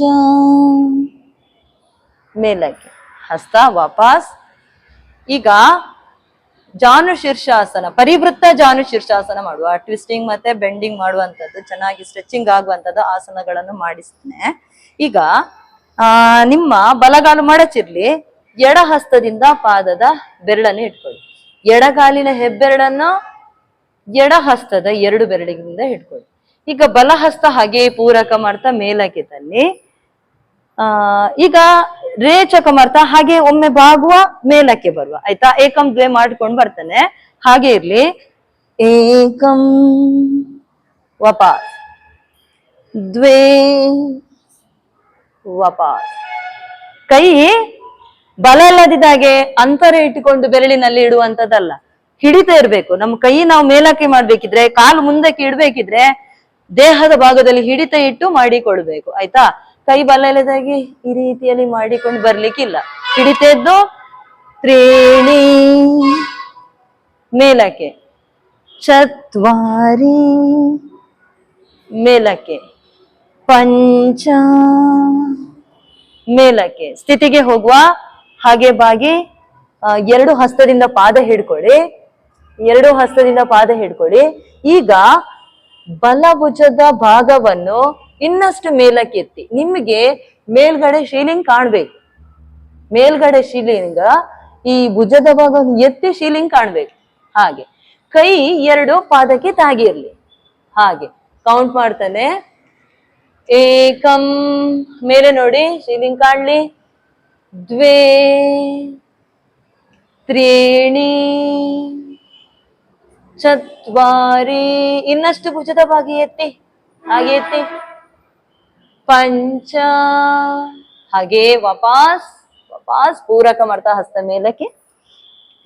S1: ಮೇಲಕ್ಕೆ. ಹಸ್ತ ವಾಪಸ್. ಈಗ ಜಾನು ಶೀರ್ಷಾಸನ, ಪರಿವೃತ್ತ ಜಾನು ಶೀರ್ಷಾಸನ ಮಾಡುವ. ಟ್ವಿಸ್ಟಿಂಗ್ ಮತ್ತೆ ಬೆಂಡಿಂಗ್ ಮಾಡುವಂಥದ್ದು, ಚೆನ್ನಾಗಿ ಸ್ಟ್ರೆಚಿಂಗ್ ಆಗುವಂಥದ್ದು ಆಸನಗಳನ್ನು ಮಾಡಿಸ್ತೇನೆ. ಈಗ ನಿಮ್ಮ ಬಲಗಾಲು ಮಡಚಿರ್ಲಿ. ಎಡ ಹಸ್ತದಿಂದ ಪಾದದ ಬೆರಳನ್ನು ಇಟ್ಕೊಳ್ಳಿ. ಎಡಗಾಲಿನ ಹೆಬ್ಬೆರಳನ್ನು ಎಡ ಹಸ್ತದ 2 ಬೆರಳಿನಿಂದ ಹಿಡ್ಕೊಳ್ಳಿ. ಈಗ ಬಲಹಸ್ತ ಹಾಗೆ ಪೂರಕ ಮಾಡ್ತಾ ಮೇಲಕ್ಕೆ ತನ್ನಿ. ಈಗ ರೇಚಕ ಮಾಡ್ತಾ ಹಾಗೆ ಒಮ್ಮೆ ಬಾಗುವ, ಮೇಲಕ್ಕೆ ಬರುವ. ಆಯ್ತಾ? ಏಕಂ ದ್ವೇ ಮಾಡ್ಕೊಂಡು ಬರ್ತಾನೆ. ಹಾಗೆ ಇರ್ಲಿ. ಏಕಂ ವಾಪಸ್, ದ್ವೇ ವಾಪಸ್. ಕೈ ಬಲ ಇಲ್ಲದಿದ್ದಾಗೆ ಅಂತರ ಇಟ್ಟುಕೊಂಡು ಬೆರಳಿನಲ್ಲಿ ಇಡುವಂತದ್ದಲ್ಲ, ಹಿಡಿತಾ ಇರ್ಬೇಕು. ನಮ್ಮ ಕೈ ನಾವು ಮೇಲಕ್ಕೆ ಮಾಡ್ಬೇಕಿದ್ರೆ, ಕಾಲು ಮುಂದಕ್ಕೆ ಇಡ್ಬೇಕಿದ್ರೆ ದೇಹದ ಭಾಗದಲ್ಲಿ ಹಿಡಿತ ಇಟ್ಟು ಮಾಡಿಕೊಳ್ಬೇಕು. ಆಯ್ತಾ? ಕೈ ಬಲ ಇಲ್ಲದಾಗಿ ಈ ರೀತಿಯಲ್ಲಿ ಮಾಡಿಕೊಂಡು ಬರ್ಲಿಕ್ಕಿಲ್ಲ. ಹಿಡಿತದ್ದು ತ್ರೀಣಿ ಮೇಲಕ್ಕೆ, ಚತ್ವಾರಿ ಮೇಲಕ್ಕೆ, ಪಂಚ ಮೇಲಕ್ಕೆ. ಸ್ಥಿತಿಗೆ ಹೋಗುವ. ಹಾಗೆ ಬಾಗಿ 2 ಹಸ್ತದಿಂದ ಪಾದ ಹಿಡ್ಕೊಳ್ಳಿ, 2 ಹಸ್ತದಿಂದ ಪಾದ ಹಿಡ್ಕೊಳ್ಳಿ. ಈಗ ಬಲಭುಜದ ಭಾಗವನ್ನು ಇನ್ನಷ್ಟು ಮೇಲಕ್ಕೆ ಎತ್ತಿ. ನಿಮಗೆ ಮೇಲ್ಗಡೆ ಶೀಲಿಂಗ್ ಕಾಣ್ಬೇಕು. ಮೇಲ್ಗಡೆ ಶೀಲಿಂಗ್, ಈ ಭುಜದ ಭಾಗವನ್ನು ಎತ್ತಿ ಶೀಲಿಂಗ್ ಕಾಣ್ಬೇಕು. ಹಾಗೆ ಕೈ 2 ಪಾದಕ್ಕೆ ತಾಗಿರ್ಲಿ. ಹಾಗೆ ಕೌಂಟ್ ಮಾಡ್ತಾನೆ. ಏಕಂ ಮೇಲೆ ನೋಡಿ, ಶೀಲಿಂಗ್ ಕಾಣ್ಲಿ. ದ್ವೇ ತ್ರೀಣಿ ಚತ್ವಾರಿ. ಇನ್ನಷ್ಟು ಭುಜದ ಭಾಗ ಎತ್ತಿ, ಹಾಗೆ ಎತ್ತಿ. ಪಂಚ ಹಾಗೆ ವಾಪಸ್ ವಾಪಸ್ ಪೂರಕ ಮಾಡ್ತಾ ಹಸ್ತ ಮೇಲಕ್ಕೆ,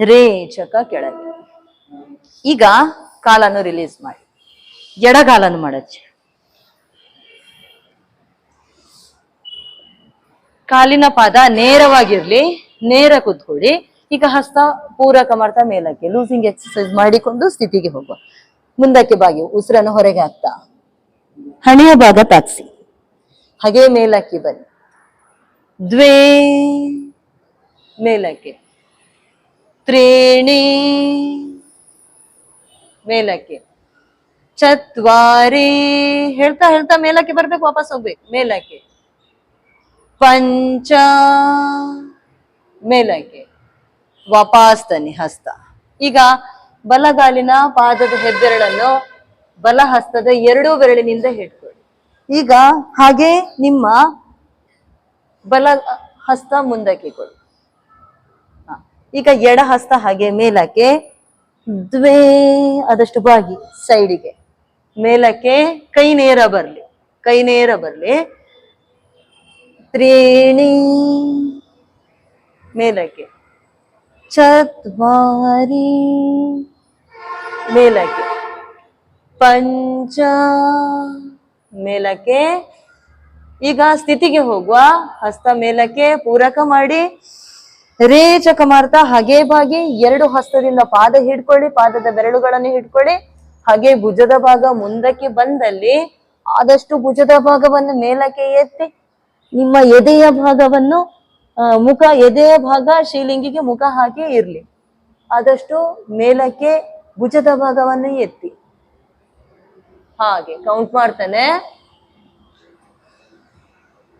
S1: ರೇಚಕ ಕೆಳಗೆ. ಈಗ ಕಾಲನ್ನು ರಿಲೀಸ್ ಮಾಡಿ, ಎಡಗಾಲನ್ನು ಮಾಡಚ್ಚಿ. ಕಾಲಿನ ಪಾದ ನೇರವಾಗಿರ್ಲಿ, ನೇರ ಕೂತ್ಕೊಳ್ಳಿ. ಈಗ ಹಸ್ತ ಪೂರಕ ಮಾಡ್ತಾ ಮೇಲಕ್ಕೆ ಲೂಸಿಂಗ್ ಎಕ್ಸರ್ಸೈಸ್ ಮಾಡಿಕೊಂಡು ಸ್ಥಿತಿಗೆ ಹೋಗುವ. ಮುಂದಕ್ಕೆ ಬಾಗಿ, ಉಸಿರನ್ನು ಹೊರಗೆ ಹಾಕ್ತಾ ಹಣೆಯ ಭಾಗ ತಾಗಿಸಿ, ಹಾಗೆ ಮೇಲಕ್ಕೆ ಬನ್ನಿ. ದ್ವೇ ಮೇಲಕ್ಕೆ, ತ್ರೀಣಿ ಮೇಲಕ್ಕೆ, ಚತ್ವಾರಿ ಹೇಳ್ತಾ ಹೇಳ್ತಾ ಮೇಲಕ್ಕೆ ಬರ್ಬೇಕು, ವಾಪಸ್ ಹೋಗ್ಬೇಕು ಮೇಲಕ್ಕೆ, ಪಂಚ ಮೇಲಕ್ಕೆ, ವಾಪಸ್ ತನ್ನಿ ಹಸ್ತ. ಈಗ ಬಲಗಾಲಿನ ಪಾದದ ಹೆಬ್ಬೆರಳನ್ನು ಬಲ ಹಸ್ತದ 2 ಬೆರಳಿನಿಂದ ಹಿಡ್ಕೊಳ್ಳಿ. ಈಗ ಹಾಗೆ ನಿಮ್ಮ ಬಲ ಹಸ್ತ ಮುಂದಕ್ಕೆ ಕೊಡಿ. ಈಗ ಎಡ ಹಸ್ತ ಹಾಗೆ ಮೇಲಕ್ಕೆ, ದ್ವೇ ಆದಷ್ಟು ಬಾಗಿ ಸೈಡಿಗೆ, ಮೇಲಕ್ಕೆ, ಕೈ ನೇರ ಬರ್ಲಿ, ಕೈ ನೇರ ಬರ್ಲಿ. ತ್ರೀಣಿ ಮೇಲಕ್ಕೆ, ಚತ್ವಾರಿ ಮೇಲಕ್ಕೆ, ಪಂಚ ಮೇಲಕ್ಕೆ. ಈಗ ಸ್ಥಿತಿಗೆ ಹೋಗುವ. ಹಸ್ತ ಮೇಲಕ್ಕೆ ಪೂರಕ ಮಾಡಿ, ರೇಚಕ ಮಾಡ್ತಾ ಹಾಗೆ ಬಾಗಿ 2 ಹಸ್ತದಿಂದ ಪಾದ ಹಿಡ್ಕೊಳ್ಳಿ, ಪಾದದ ಬೆರಳುಗಳನ್ನು ಹಿಡ್ಕೊಳ್ಳಿ. ಹಾಗೆ ಭುಜದ ಭಾಗ ಮುಂದಕ್ಕೆ ಬಂದಲ್ಲಿ ಆದಷ್ಟು ಭುಜದ ಭಾಗವನ್ನು ಮೇಲಕ್ಕೆ ಎತ್ತಿ, ನಿಮ್ಮ ಎದೆಯ ಭಾಗವನ್ನು ಮುಖ, ಎದೆಯ ಭಾಗ ಶ್ರೀಲಿಂಗಿಗೆ ಮುಖ ಹಾಕಿ ಇರ್ಲಿ. ಆದಷ್ಟು ಮೇಲಕ್ಕೆ ಭುಜದ ಭಾಗವನ್ನು ಎತ್ತಿ. ಹಾಗೆ ಕೌಂಟ್ ಮಾಡ್ತಾನೆ.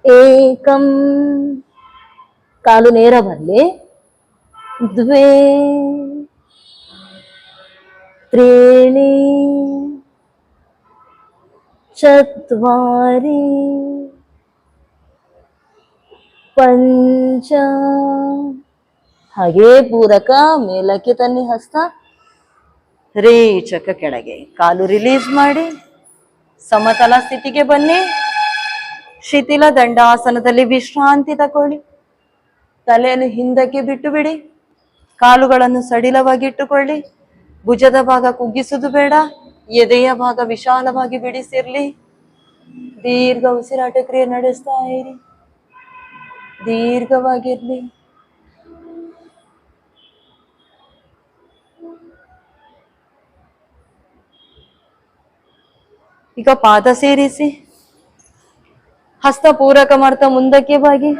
S1: ಏಕಂ ಕಾಲು ನೇರ ಬರ್ಲಿ, ದ್ವೇ ತ್ರೀಣಿ ಚತ್ವಾರಿ ಪಂಚ. ಹಾಗೆ ಪೂರಕ ಮೇಲಕ್ಕೆ ತನ್ನಿ ಹಸ್ತ, ರೇಚಕ ಕೆಳಗೆ. ಕಾಲು ರಿಲೀಸ್ ಮಾಡಿ ಸಮತಲ ಸ್ಥಿತಿಗೆ ಬನ್ನಿ. ಶಿಥಿಲ ದಂಡಾಸನದಲ್ಲಿ ವಿಶ್ರಾಂತಿ ತಕೊಳ್ಳಿ. ತಲೆಯನ್ನು ಹಿಂದಕ್ಕೆ ಬಿಟ್ಟು ಬಿಡಿ, ಕಾಲುಗಳನ್ನು ಸಡಿಲವಾಗಿ ಇಟ್ಟುಕೊಳ್ಳಿ. ಭುಜದ ಭಾಗ ಕುಗ್ಗಿಸುವುದು ಬೇಡ, ಎದೆಯ ಭಾಗ ವಿಶಾಲವಾಗಿ ಬಿಡಿಸಿರ್ಲಿ. ದೀರ್ಘ ಉಸಿರಾಟ ಕ್ರಿಯೆ ನಡೆಸ್ತಾ ಇರಿ, ದೀರ್ಘವಾಗಿರ್ಲಿ. ಈಗ ಪಾದ ಸೇರಿಸಿ, ಹಸ್ತ ಪೂರಕ ಮಾಡ್ತಾ ಮುಂದಕ್ಕೆ ಬಾಗಿ,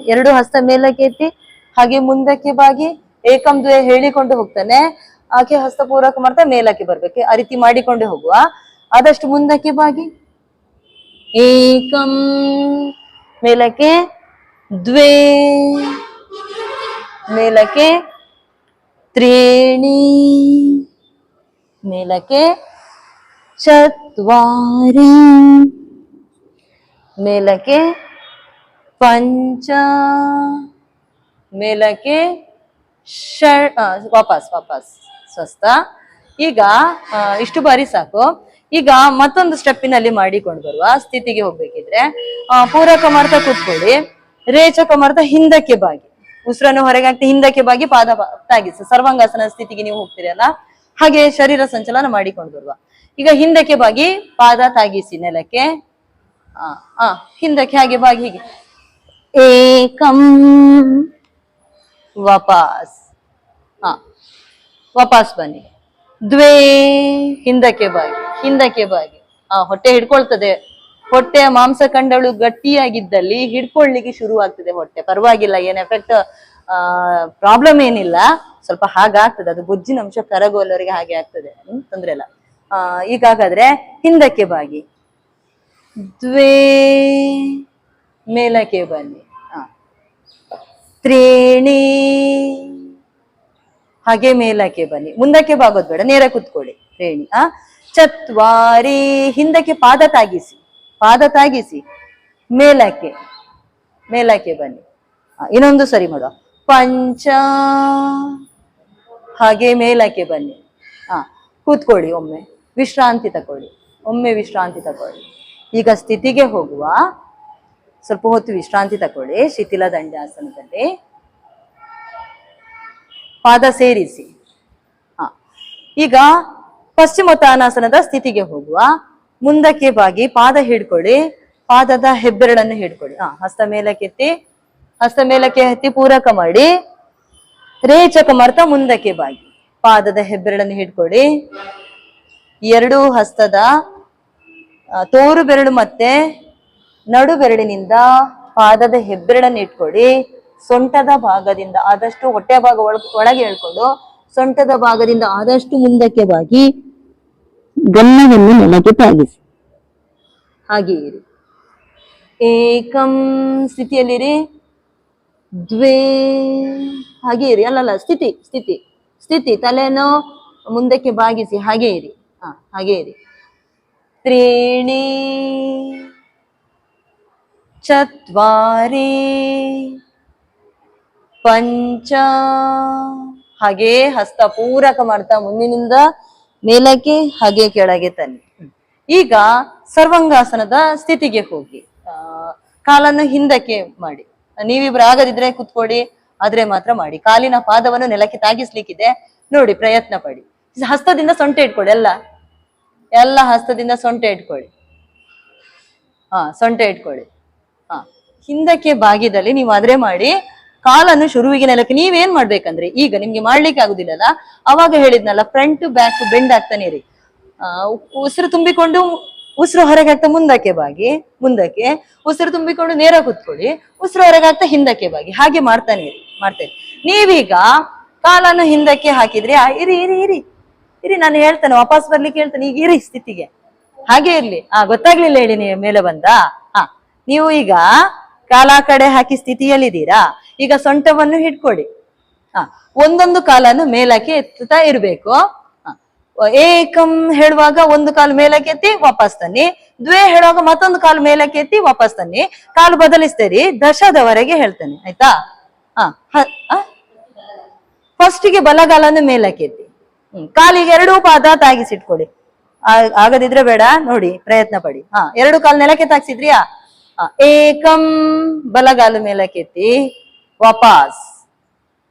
S1: 2 ಹಸ್ತ ಮೇಲಕ್ಕೆ ಎತ್ತಿ ಹಾಗೆ ಮುಂದಕ್ಕೆ ಬಾಗಿ. ಏಕಂ ದ್ವೇ ಹೇಳಿಕೊಂಡು ಹೋಗ್ತಾನೆ, ಆಕೆ ಹಸ್ತ ಪೂರಕ ಮಾಡ್ತಾ ಮೇಲಕ್ಕೆ ಬರ್ಬೇಕು. ಆ ರೀತಿ ಮಾಡಿಕೊಂಡು ಹೋಗುವ. ಆದಷ್ಟು ಮುಂದಕ್ಕೆ ಬಾಗಿ, ಏಕಂ ಮೇಲಕ್ಕೆ, ದ್ವೇ ಮೇಲಕ್ಕೆ, ತ್ರೀಣಿ ಮೇಲಕ್ಕೆ, ಚತ್ವಾರಿ ಮೇಲಕ್ಕೆ, ಪಂಚ ಮೇಲಕ್ಕೆ, ವಾಪಸ್ ವಾಪಸ್ ಸ್ವಸ್ಥ. ಈಗ ಇಷ್ಟು ಬಾರಿ ಸಾಕು. ಈಗ ಮತ್ತೊಂದು ಸ್ಟೆಪ್ಪಿನಲ್ಲಿ ಮಾಡಿಕೊಂಡು ಬರುವ ಸ್ಥಿತಿಗೆ ಹೋಗ್ಬೇಕಿದ್ರೆ ಪೂರಕ ಮಾಡ್ತಾ ಕೂತ್ಕೊಳ್ಳಿ. ರೇಚಕ ಮಾಡ್ತಾ ಹಿಂದಕ್ಕೆ ಬಾಗಿ, ಉಸಿರನ್ನು ಹೊರಗೆ ಹಾಕ್ತಾ ಹಿಂದಕ್ಕೆ ಬಾಗಿ ಪಾದ ತಾಗಿಸಿ ಸರ್ವಾಂಗಾಸನ ಸ್ಥಿತಿಗೆ ನೀವು ಹೋಗ್ತೀರಲ್ಲ, ಹಾಗೆ ಶರೀರ ಸಂಚಲನ ಮಾಡಿಕೊಂಡು ಬರುವ. ಈಗ ಹಿಂದಕ್ಕೆ ಬಾಗಿ ಪಾದ ತಾಗಿಸಿ ನೆಲಕ್ಕೆ, ಹಿಂದಕ್ಕೆ ಹಾಗೆ ಬಾಗಿ ಹೀಗೆ. ಏಕಂ ವಾಪಸ್, ವಾಪಸ್ ಬನ್ನಿ. ದ್ವೇ ಹಿಂದಕ್ಕೆ ಬಾಗಿ, ಹಿಂದಕ್ಕೆ ಬಾಗಿ. ಹೊಟ್ಟೆ ಹಿಡ್ಕೊಳ್ತದೆ. ಹೊಟ್ಟೆಯ ಮಾಂಸಖಂಡಗಳು ಗಟ್ಟಿಯಾಗಿದ್ದಲ್ಲಿ ಹಿಡ್ಕೊಳ್ಳಿಕ್ಕೆ ಶುರು ಆಗ್ತದೆ ಹೊಟ್ಟೆ. ಪರವಾಗಿಲ್ಲ, ಏನ್ ಎಫೆಕ್ಟ್ ಪ್ರಾಬ್ಲಮ್ ಏನಿಲ್ಲ. ಸ್ವಲ್ಪ ಹಾಗಾಗ್ತದೆ, ಅದು ಬೊಜ್ಜಿನ ಅಂಶ ಕರಗುವಲ್ಲವರಿಗೆ ಹಾಗೆ ಆಗ್ತದೆ, ತೊಂದ್ರೆ ಇಲ್ಲ. ಈಗಾಗಾದ್ರೆ ಹಿಂದಕ್ಕೆ ಬಾಗಿ, ದ್ವೇ ಮೇಲಕ್ಕೆ ಬನ್ನಿ, ತ್ರೀಣಿ ಹಾಗೆ ಮೇಲಕ್ಕೆ ಬನ್ನಿ. ಮುಂದಕ್ಕೆ ಬಾಗೋದು ಬೇಡ, ನೇರ ಕೂತ್ಕೊಳ್ಳಿ. ತ್ರೀಣಿ, ಚತ್ವಾರಿ ಹಿಂದಕ್ಕೆ ಪಾದ ತಾಗಿಸಿ, ಪಾದ ತಾಗಿಸಿ ಮೇಲಕ್ಕೆ, ಮೇಲಕ್ಕೆ ಬನ್ನಿ. ಇನ್ನೊಂದು ಸರಿ ಮಾಡುವ. ಪಂಚ ಹಾಗೆ ಮೇಲಕ್ಕೆ ಬನ್ನಿ. ಕೂತ್ಕೊಳ್ಳಿ, ಒಮ್ಮೆ ವಿಶ್ರಾಂತಿ ತಕೊಳ್ಳಿ, ಒಮ್ಮೆ ವಿಶ್ರಾಂತಿ ತಕೊಳ್ಳಿ. ಈಗ ಸ್ಥಿತಿಗೆ ಹೋಗುವ. ಸ್ವಲ್ಪ ಹೊತ್ತು ವಿಶ್ರಾಂತಿ ತಕೊಳ್ಳಿ ಶಿಥಿಲ ದಂಡಾಸನದಲ್ಲಿ. ಪಾದ ಸೇರಿಸಿ. ಹ ಈಗ ಪಶ್ಚಿಮೋತ್ತಾನಾಸನದ ಸ್ಥಿತಿಗೆ ಹೋಗುವ. ಮುಂದಕ್ಕೆ ಬಾಗಿ ಪಾದ ಹಿಡ್ಕೊಳ್ಳಿ, ಪಾದದ ಹೆಬ್ಬೆರಳನ್ನು ಹಿಡ್ಕೊಳ್ಳಿ. ಹಸ್ತ ಮೇಲಕ್ಕೆತ್ತಿ, ಹಸ್ತ ಮೇಲಕ್ಕೆ ಎತ್ತಿ ಪೂರಕ ಮಾಡಿ ರೇಚಕ ಮಾಡ್ತಾ ಮುಂದಕ್ಕೆ ಬಾಗಿ ಪಾದದ ಹೆಬ್ಬೆರಳನ್ನು ಹಿಡ್ಕೊಳ್ಳಿ. ಎರಡೂ ಹಸ್ತದ ತೋರು ಬೆರಳು ಮತ್ತೆ ನಡು ಬೆರಳಿನಿಂದ ಪಾದದ ಹೆಬ್ಬೆರಳನ್ನು ಇಟ್ಕೊಳ್ಳಿ. ಸೊಂಟದ ಭಾಗದಿಂದ ಆದಷ್ಟು ಹೊಟ್ಟೆ ಭಾಗ ಒಳಗೆ ಎಳ್ಕೊಂಡು ಸೊಂಟದ ಭಾಗದಿಂದ ಆದಷ್ಟು ಮುಂದಕ್ಕೆ ಬಾಗಿ ಗನ್ನವನ್ನು ನೆಲಕ್ಕೆ ತಾಗಿಸಿ. ಹಾಗೆ ಇರಿ. ಏಕಂ ಸ್ಥಿತಿಯಲ್ಲಿರಿ. ದ್ವೇ ಹಾಗೆ ಇರಿ. ಅಲ್ಲಲ್ಲ, ಸ್ಥಿತಿ ಸ್ಥಿತಿ ಸ್ಥಿತಿ ತಲೆಯನ್ನು ಮುಂದಕ್ಕೆ ಬಾಗಿಸಿ ಹಾಗೆ ಇರಿ. ಹಾಗೆ ಇರಿ. ತ್ರೀಣಿ ಚತ್ವಾರಿ ಪಂಚ. ಹಾಗೆ ಹಸ್ತ ಪೂರಕ ಮಾಡ್ತಾ ಮುಂದಿನಿಂದ ಮೇಲಕ್ಕೆ ಹಾಗೆ ಕೆಳಗೆ ತನ್ನಿ. ಈಗ ಸರ್ವಾಂಗಾಸನದ ಸ್ಥಿತಿಗೆ ಹೋಗಿ ಕಾಲನ್ನು ಹಿಂದಕ್ಕೆ ಮಾಡಿ. ನೀವಿಬ್ರು ಆಗದಿದ್ರೆ ಕುತ್ಕೊಡಿ, ಆದ್ರೆ ಮಾತ್ರ ಮಾಡಿ. ಕಾಲಿನ ಪಾದವನ್ನು ನೆಲಕ್ಕೆ ತಾಗಿಸ್ಲಿಕ್ಕಿದೆ, ನೋಡಿ ಪ್ರಯತ್ನ ಪಡಿ. ಹಸ್ತದಿಂದ ಸೊಂಟೆ ಇಟ್ಕೊಳ್ಳಿ. ಎಲ್ಲ ಹಸ್ತದಿಂದ ಸೊಂಟೆ ಇಟ್ಕೊಳ್ಳಿ. ಸೊಂಟೆ ಇಟ್ಕೊಳ್ಳಿ. ಹಿಂದಕ್ಕೆ ಬಾಗಿದಲ್ಲಿ ನೀವು ಆದ್ರೆ ಮಾಡಿ. ಕಾಲನ್ನು ಶುರುವಿಗೆ ನೆಲಕ್ಕೆ ನೀವೇನ್ ಮಾಡ್ಬೇಕಂದ್ರೆ, ಈಗ ನಿಮ್ಗೆ ಮಾಡ್ಲಿಕ್ಕೆ ಆಗುದಿಲ್ಲಲ್ಲ, ಅವಾಗ ಹೇಳಿದ್ನಲ್ಲ ಫ್ರಂಟ್ ಬ್ಯಾಕ್ ಬೆಂಡ್ ಆಗ್ತಾನೆ ಇರಿ. ಉಸಿರು ತುಂಬಿಕೊಂಡು ಉಸಿರು ಹೊರಗೆ ಹಾಕ್ತಾ ಮುಂದಕ್ಕೆ ಬಾಗಿ, ಮುಂದಕ್ಕೆ ಉಸಿರು ತುಂಬಿಕೊಂಡು ನೇರ ಕೂತ್ಕೊಳ್ಳಿ. ಉಸಿರು ಹೊರಗೆ ಹಾಕ್ತಾ ಹಿಂದಕ್ಕೆ ಬಾಗಿ, ಹಾಗೆ ಮಾಡ್ತಾನೆ ಇರಿ. ಮಾಡ್ತೇನೆ. ನೀವೀಗ ಕಾಲನ್ನು ಹಿಂದಕ್ಕೆ ಹಾಕಿದ್ರಿ. ಇರಿ ಇರಿ ಇರಿ ಇರಿ, ನಾನು ಹೇಳ್ತೇನೆ, ವಾಪಸ್ ಬರ್ಲಿಕ್ಕೆ ಹೇಳ್ತೇನೆ. ಈಗ ಇರಿ ಸ್ಥಿತಿಗೆ, ಹಾಗೆ ಇರ್ಲಿ. ಗೊತ್ತಾಗ್ಲಿಲ್ಲ ಹೇಳಿ ನೀವು ಮೇಲೆ ಬಂದ. ನೀವು ಈಗ ಕಾಲ ಕಡೆ ಹಾಕಿ ಸ್ಥಿತಿಯಲ್ಲಿದ್ದೀರಾ. ಈಗ ಸೊಂಟವನ್ನು ಹಿಡ್ಕೊಳ್ಳಿ. ಒಂದೊಂದು ಕಾಲನ್ನು ಮೇಲಕ್ಕೆ ಎತ್ತುತ್ತಾ ಇರ್ಬೇಕು. ಏಕಂ ಹೇಳುವಾಗ ಒಂದು ಕಾಲು ಮೇಲಕ್ಕೆ ಎತ್ತಿ ವಾಪಸ್ ತನ್ನಿ. ದ್ವೇ ಹೇಳುವಾಗ ಮತ್ತೊಂದು ಕಾಲು ಮೇಲಕ್ಕೆ ಎತ್ತಿ ವಾಪಸ್ ತನ್ನಿ. ಕಾಲು ಬದಲಿಸ್ತೇರಿ. ದಶದವರೆಗೆ ಹೇಳ್ತೇನೆ, ಆಯ್ತಾ? ಫಸ್ಟಿಗೆ ಬಲಗಾಲನ್ನು ಮೇಲಕ್ಕೆ ಎತ್ತಿ, ಕಾಲಿಗೆ ಎರಡೂ ಪಾದ ತಾಗಿಸಿಟ್ಕೊಡಿ. ಆಗದಿದ್ರೆ ಬೇಡ, ನೋಡಿ ಪ್ರಯತ್ನ ಪಡಿ. ಎರಡು ಕಾಲು ನೆಲಕ್ಕೆ ತಾಗಿಸಿದ್ರಿಯಾ? ಏಕಂ ಬಲಗಾಲು ಮೇಲಕ್ಕೆತ್ತಿ ವಾಪಸ್.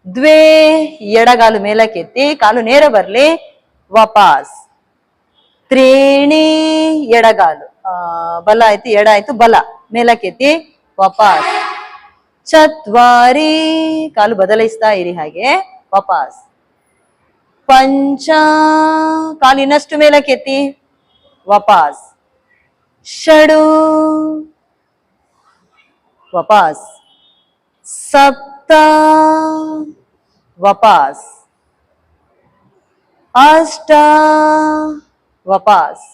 S1: ದ್ವೇ ಎಡಗಾಲು ಮೇಲಕ್ಕೆತ್ತಿ ಕಾಲು ನೇರ ಬರ್ಲಿ, ವಾಪಸ್. ತ್ರೀಣಿ ಎಡಗಾಲು ಬಲ ಆಯ್ತು, ಎಡ ಆಯ್ತು, ಬಲ ಮೇಲಕ್ಕೆತ್ತಿ ವಾಪಸ್. ಚತ್ವಾರಿ ಕಾಲು ಬದಲಿಸ್ತಾ ಇರಿ, ಹಾಗೆ ವಾಪಸ್. ಪಂಚ ಕಾಲಿನಷ್ಟು ಮೇಲಕ್ಕೆತ್ತಿ ವಾಪಸ್. ಷಡು ವಾಪಸ್. ಸಪ್ತ ವಾಪಸ್. ಅಷ್ಟ ವಾಪಸ್.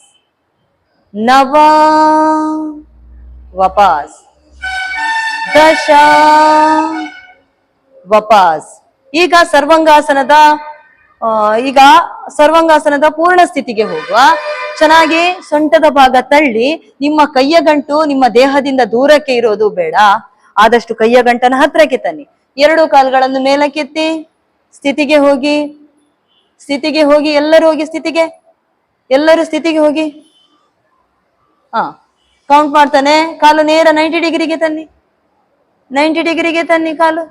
S1: ನವ ವಾಪಸ್. ದಶ ವಾಪಸ್. ಈಗ ಸರ್ವಾಂಗಾಸನದ ಪೂರ್ಣ ಸ್ಥಿತಿಗೆ ಹೋಗುವ. ಚೆನ್ನಾಗಿ ಸೊಂಟದ ಭಾಗ ತಳ್ಳಿ, ನಿಮ್ಮ ಕೈಯ ಗಂಟು ನಿಮ್ಮ ದೇಹದಿಂದ ದೂರಕ್ಕೆ ಇರೋದು ಬೇಡ, ಆದಷ್ಟು ಕೈಯ ಗಂಟನ ಹತ್ರಕ್ಕೆ ತನ್ನಿ. ಎರಡು ಕಾಲುಗಳನ್ನು ಮೇಲಕ್ಕೆತ್ತಿ ಸ್ಥಿತಿಗೆ ಹೋಗಿ. ಸ್ಥಿತಿಗೆ ಹೋಗಿ, ಎಲ್ಲರೂ ಹೋಗಿ ಸ್ಥಿತಿಗೆ, ಎಲ್ಲರೂ ಸ್ಥಿತಿಗೆ ಹೋಗಿ. ಕೌಂಟ್ ಮಾಡ್ತಾನೆ. ಕಾಲು ನೇರ 90 ಡಿಗ್ರಿಗೆ ತನ್ನಿ, 90 ಡಿಗ್ರಿಗೆ ತನ್ನಿ ಕಾಲು.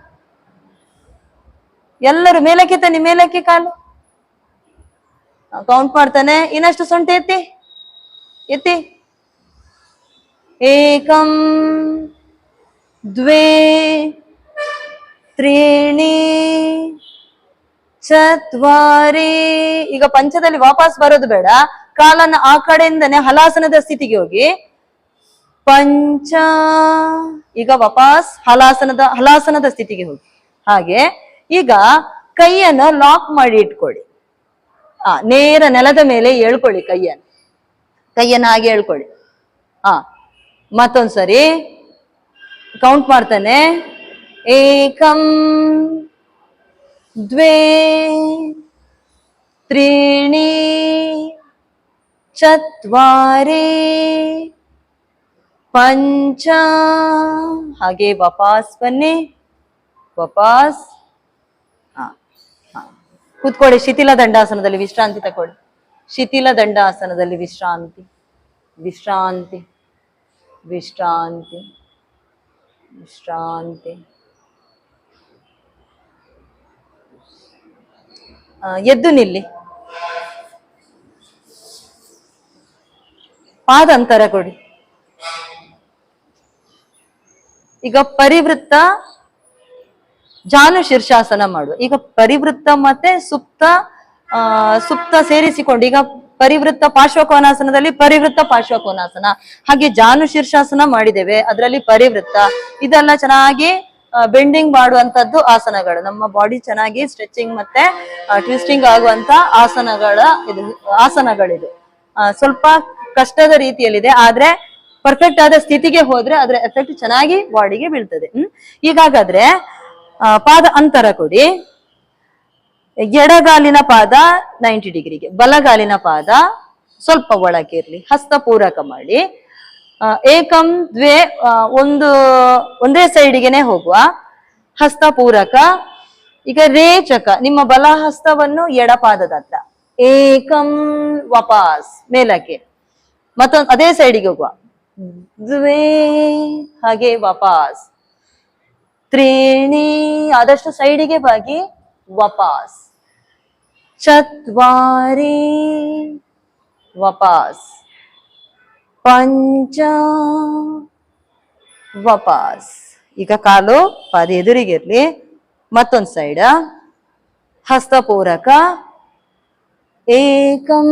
S1: ಎಲ್ಲರೂ ಮೇಲಕ್ಕೆ ತನ್ನಿ, ಮೇಲಕ್ಕೆ ಕಾಲು. ಕೌಂಟ್ ಮಾಡ್ತಾನೆ. ಇನ್ನಷ್ಟು ಸೊಂಟ ಎತ್ತಿ ಎತ್ತಿ. ಏಕಂ ದ್ವೇ ತ್ರೀಣಿ ಚತ್ವಾರಿ. ಈಗ ಪಂಚದಲ್ಲಿ ವಾಪಸ್ ಬರೋದು ಬೇಡ, ಕಾಲನ್ನ ಆ ಕಡೆಯಿಂದನೇ ಹಲಾಸನದ ಸ್ಥಿತಿಗೆ ಹೋಗಿ. ಪಂಚ ಈಗ ವಾಪಸ್ ಹಲಾಸನದ ಸ್ಥಿತಿಗೆ ಹೋಗಿ. ಹಾಗೆ ಈಗ ಕೈಯನ್ನು ಲಾಕ್ ಮಾಡಿ ಇಟ್ಕೊಳ್ಳಿ. ನೇರ ನೆಲದ ಮೇಲೆ ಎಳ್ಕೊಳ್ಳಿ. ಕೈಯನ್ನು ಹಾಗೆ ಎಳ್ಕೊಳ್ಳಿ. ಮತ್ತೊಂದ್ಸರಿ ಕೌಂಟ್ ಮಾಡ್ತಾನೆ. ಏಕಂ ದ್ವೇ ತ್ರೀಣಿ ಚತ್ವಾರಿ ಪಂಚ. ಹಾಗೆ ವಾಪಸ್ ಬನ್ನಿ, ವಾಪಸ್. ಕೂತ್ಕೊಳ್ಳಿ. ಶಿಥಿಲ ದಂಡಾಸನದಲ್ಲಿ ವಿಶ್ರಾಂತಿ ತಗೊಳ್ಳಿ. ಶಿಥಿಲ ದಂಡಾಸನದಲ್ಲಿ ವಿಶ್ರಾಂತಿ, ವಿಶ್ರಾಂತಿ, ವಿಶ್ರಾಂತಿ, ವಿಶ್ರಾಂತಿ. ಎದ್ದು ನಿಲ್ಲಿ. ಪಾದ ಅಂತರ ಕೊಡಿ. ಈಗ ಪರಿವೃತ್ತ ಜಾನು ಶೀರ್ಷಾಸನ ಮಾಡುವ. ಈಗ ಪರಿವೃತ್ತ ಮತ್ತೆ ಸುಪ್ತ ಸೇರಿಸಿಕೊಂಡು, ಈಗ ಪರಿವೃತ್ತ ಪಾರ್ಶ್ವಕೋನಾಸನದಲ್ಲಿ ಪರಿವೃತ್ತ ಪಾರ್ಶ್ವಕೋನಾಸನ, ಹಾಗೆ ಜಾನು ಶೀರ್ಷಾಸನ ಮಾಡಿದ್ದೇವೆ, ಅದರಲ್ಲಿ ಪರಿವೃತ್ತ. ಇದೆಲ್ಲ ಚೆನ್ನಾಗಿ ಬೆಂಡಿಂಗ್ ಮಾಡುವಂತದ್ದು ಆಸನಗಳು. ನಮ್ಮ ಬಾಡಿ ಚೆನ್ನಾಗಿ ಸ್ಟ್ರೆಚಿಂಗ್ ಮತ್ತೆ ಟ್ವಿಸ್ಟಿಂಗ್ ಆಗುವಂತ ಆಸನಗಳಿದು. ಸ್ವಲ್ಪ ಕಷ್ಟದ ರೀತಿಯಲ್ಲಿದೆ, ಆದ್ರೆ ಪರ್ಫೆಕ್ಟ್ ಆದ ಸ್ಥಿತಿಗೆ ಹೋದ್ರೆ ಅದರ ಎಫೆಕ್ಟ್ ಚೆನ್ನಾಗಿ ಬಾಡಿಗೆ ಬೀಳ್ತದೆ. ಹೀಗಾಗಾದ್ರೆ ಪಾದ ಅಂತರ ಕೊಡಿ. ಎಡಗಾಲಿನ ಪಾದ 90 ಡಿಗ್ರಿಗೆ, ಬಲಗಾಲಿನ ಪಾದ ಸ್ವಲ್ಪ ಒಳಗೆ ಇರ್ಲಿ. ಹಸ್ತ ಪೂರಕ ಮಾಡಿ. ಏಕಂ ದ್ವೇ, ಒಂದೇ ಸೈಡಿಗೆನೆ ಹೋಗುವ. ಹಸ್ತ ಪೂರಕ. ಈಗ ರೇಚಕ, ನಿಮ್ಮ ಬಲ ಹಸ್ತವನ್ನು ಎಡಪಾದದ ಹತ್ರ. ಏಕಂ ವಾಪಸ್ ಮೇಲಕ್ಕೆ. ಮತ್ತೊಂದು ಅದೇ ಸೈಡಿಗೆ ಹೋಗುವ. ದ್ವೇ, ಹಾಗೆ ವಾಪಸ್. ತ್ರೀಣಿ, ಆದಷ್ಟು ಸೈಡಿಗೆ ಬಾಗಿ ವಾಪಸ್. ಚತ್ವಾರಿ, ವಾಪಸ್. ಪಂಚ, ವಾಪಸ್. ಈಗ ಕಾಲು ಪಾದ ಎದುರಿಗಿರ್ಲಿ. ಮತ್ತೊಂದು ಸೈಡ್ ಹಸ್ತಪೂರಕ. ಏಕಂ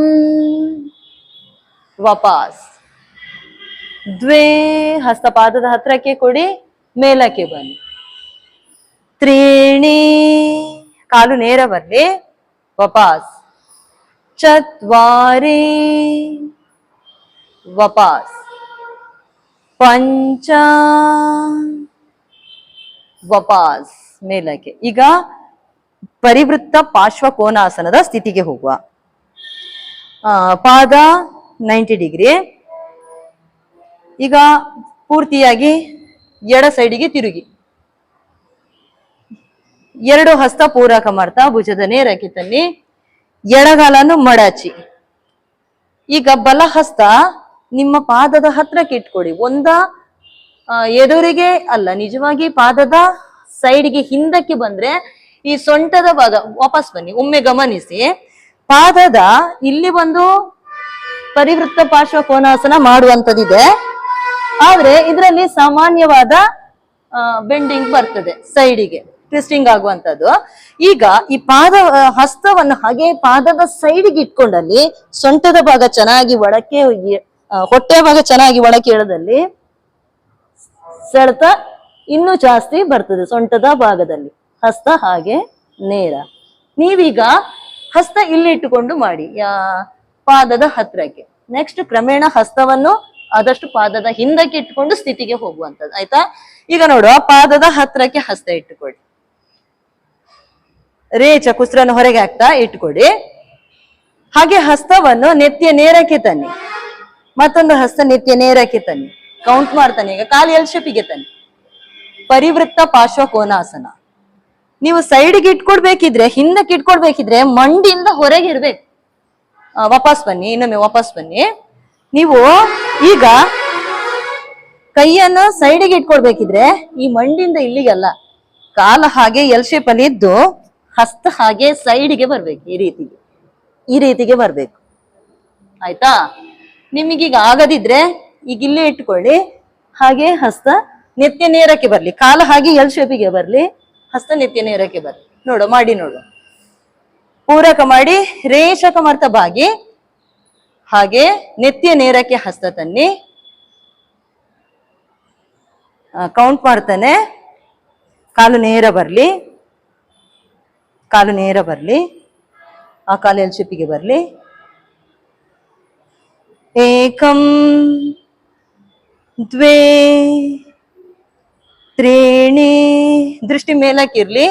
S1: ವಾಪಸ್. ದ್ವೇ, ಹಸ್ತಪಾದದ ಹತ್ರಕ್ಕೆ ಕೊಡಿ, ಮೇಲಕ್ಕೆ ಬನ್ನಿ. ತ್ರೀಣಿ, ಕಾಲು ನೇರ ಬರ್ಲಿ, ವಾಪಸ್. ಚತ್ವಾರಿ, ವಾಪಸ್. ಪಂಚ, ವಾಪಸ್ ಮೇಲಕ್ಕೆ. ಈಗ ಪರಿವೃತ್ತ ಪಾರ್ಶ್ವಕೋನಾಸನದ ಸ್ಥಿತಿಗೆ ಹೋಗುವ. ಪಾದ 90 ಡಿಗ್ರಿ. ಈಗ ಪೂರ್ತಿಯಾಗಿ ಎಡ ಸೈಡಿಗೆ ತಿರುಗಿ. ಎರಡು ಹಸ್ತ ಪೂರಕ ಮಾಡ್ತಾ ಭುಜದ ನೇರಕ್ಕೆ ತನ್ನಿ. ಎಡಗಾಲನ್ನು ಮಡಚಿ. ಈಗ ಬಲ ಹಸ್ತ ನಿಮ್ಮ ಪಾದದ ಹತ್ರಕ್ಕೆ ಇಟ್ಕೊಡಿ. ಎದುರಿಗೆ ಅಲ್ಲ, ನಿಜವಾಗಿ ಪಾದದ ಸೈಡ್ಗೆ ಹಿಂದಕ್ಕೆ ಬಂದ್ರೆ ಈ ಸೊಂಟದ ಭಾಗ ವಾಪಸ್ ಬನ್ನಿ. ಒಮ್ಮೆ ಗಮನಿಸಿ, ಪಾದದ ಇಲ್ಲಿ ಬಂದು ಪರಿವೃತ್ತ ಪಾರ್ಶ್ವಕೋನಾಸನ ಮಾಡುವಂತದಿದೆ, ಆದ್ರೆ ಇದರಲ್ಲಿ ಸಾಮಾನ್ಯವಾದ ಬೆಂಡಿಂಗ್ ಬರ್ತದೆ, ಸೈಡಿಗೆ ಟ್ವಿಸ್ಟಿಂಗ್ ಆಗುವಂತದ್ದು. ಈಗ ಈ ಹಸ್ತವನ್ನು ಹಾಗೆ ಪಾದದ ಸೈಡ್ಗೆ ಇಟ್ಕೊಂಡಲ್ಲಿ ಸೊಂಟದ ಭಾಗ ಚೆನ್ನಾಗಿ ಒಳಕ್ಕೆ, ಹೊಟ್ಟೆ ಭಾಗ ಚೆನ್ನಾಗಿ ಒಳಕ್ಕೆ ಎಳೆದಲ್ಲಿ ಸೆಳೆತ ಇನ್ನೂ ಜಾಸ್ತಿ ಬರ್ತದೆ ಸೊಂಟದ ಭಾಗದಲ್ಲಿ. ಹಸ್ತ ಹಾಗೆ ನೇರ. ನೀವೀಗ ಹಸ್ತ ಇಲ್ಲಿ ಇಟ್ಟುಕೊಂಡು ಮಾಡಿ, ಪಾದದ ಹತ್ರಕ್ಕೆ. ನೆಕ್ಸ್ಟ್ ಕ್ರಮೇಣ ಹಸ್ತವನ್ನು ಆದಷ್ಟು ಪಾದದ ಹಿಂದಕ್ಕೆ ಇಟ್ಟುಕೊಂಡು ಸ್ಥಿತಿಗೆ ಹೋಗುವಂಥದ್ದು. ಆಯ್ತಾ? ಈಗ ನೋಡುವ, ಪಾದದ ಹತ್ರಕ್ಕೆ ಹಸ್ತ ಇಟ್ಟುಕೊಳ್ಳಿ. ರೇಚ ಕುಸ್ರನ್ನು ಹೊರಗೆ ಹಾಕ್ತಾ ಇಟ್ಕೊಡಿ. ಹಾಗೆ ಹಸ್ತವನ್ನು ನೆತ್ತಿಯ ನೇರಕ್ಕೆ ತನ್ನಿ. ಮತ್ತೊಂದು ಹಸ್ತ ನೆತ್ತಿಯ ನೇರಕ್ಕೆ ತನ್ನಿ. ಕೌಂಟ್ ಮಾಡ್ತಾನೆ. ಈಗ ಕಾಲು ಎಲ್ ಶೇಪಿಗೆ ತನ್ನಿ. ಪರಿವೃತ್ತ ಪಾರ್ಶ್ವಕೋನಾಸನ. ನೀವು ಸೈಡ್ಗೆ ಇಟ್ಕೊಡ್ಬೇಕಿದ್ರೆ, ಹಿಂದಕ್ಕೆ ಇಟ್ಕೊಡ್ಬೇಕಿದ್ರೆ ಮಂಡಿಯಿಂದ ಹೊರಗೆ ಇರ್ಬೇಕು. ವಾಪಸ್ ಬನ್ನಿ, ಇನ್ನೊಮ್ಮೆ ವಾಪಸ್ ಬನ್ನಿ. ನೀವು ಈಗ ಕೈಯನ್ನು ಸೈಡಿಗೆ ಇಟ್ಕೊಡ್ಬೇಕಿದ್ರೆ ಈ ಮಂಡಿಯಿಂದ ಇಲ್ಲಿಗಲ್ಲ, ಕಾಲ ಹಾಗೆ ಎಲ್ ಶೇಪ್ ಅಲ್ಲಿ ಇದ್ದು ಹಸ್ತ ಹಾಗೆ ಸೈಡಿಗೆ ಬರ್ಬೇಕು. ಈ ರೀತಿಗೆ ಬರ್ಬೇಕು. ಆಯ್ತಾ? ನಿಮಗೀಗ ಆಗದಿದ್ರೆ ಈಗ ಇಲ್ಲೇ ಇಟ್ಕೊಳ್ಳಿ. ಹಾಗೆ ಹಸ್ತ ನೆತ್ತಿಯ ನೇರಕ್ಕೆ ಬರ್ಲಿ, ಕಾಲ ಹಾಗೆ ಎಲ್ ಶೇಪಿಗೆ ಬರ್ಲಿ, ಹಸ್ತ ನೆತ್ತಿಯ ನೇರಕ್ಕೆ ಬರ್ಲಿ. ನೋಡು, ಮಾಡಿ ನೋಡು. ಪೂರಕ ಮಾಡಿ ರೇಷಕ ಮರ್ತ ಬಾಗಿ ಹಾಗೆ ನೆತ್ತಿಯ ನೇರಕ್ಕೆ ಹಸ್ತ ತನ್ನಿ. ಕೌಂಟ್ ಮಾಡ್ತಾನೆ. ಕಾಲು ನೇರ ಬರ್ಲಿ, ಕಾಲು ನೇರ ಬರ್ಲಿ, ಆ ಕಾಲು ಎಲ್ ಶೇಪಿಗೆ ಬರ್ಲಿ. ಏಕಂ ದ್ವೇ ತ್ರೀಣಿ, ದೃಷ್ಟಿ ಮೇಲಕ್ಕಿರ್ಲಿ.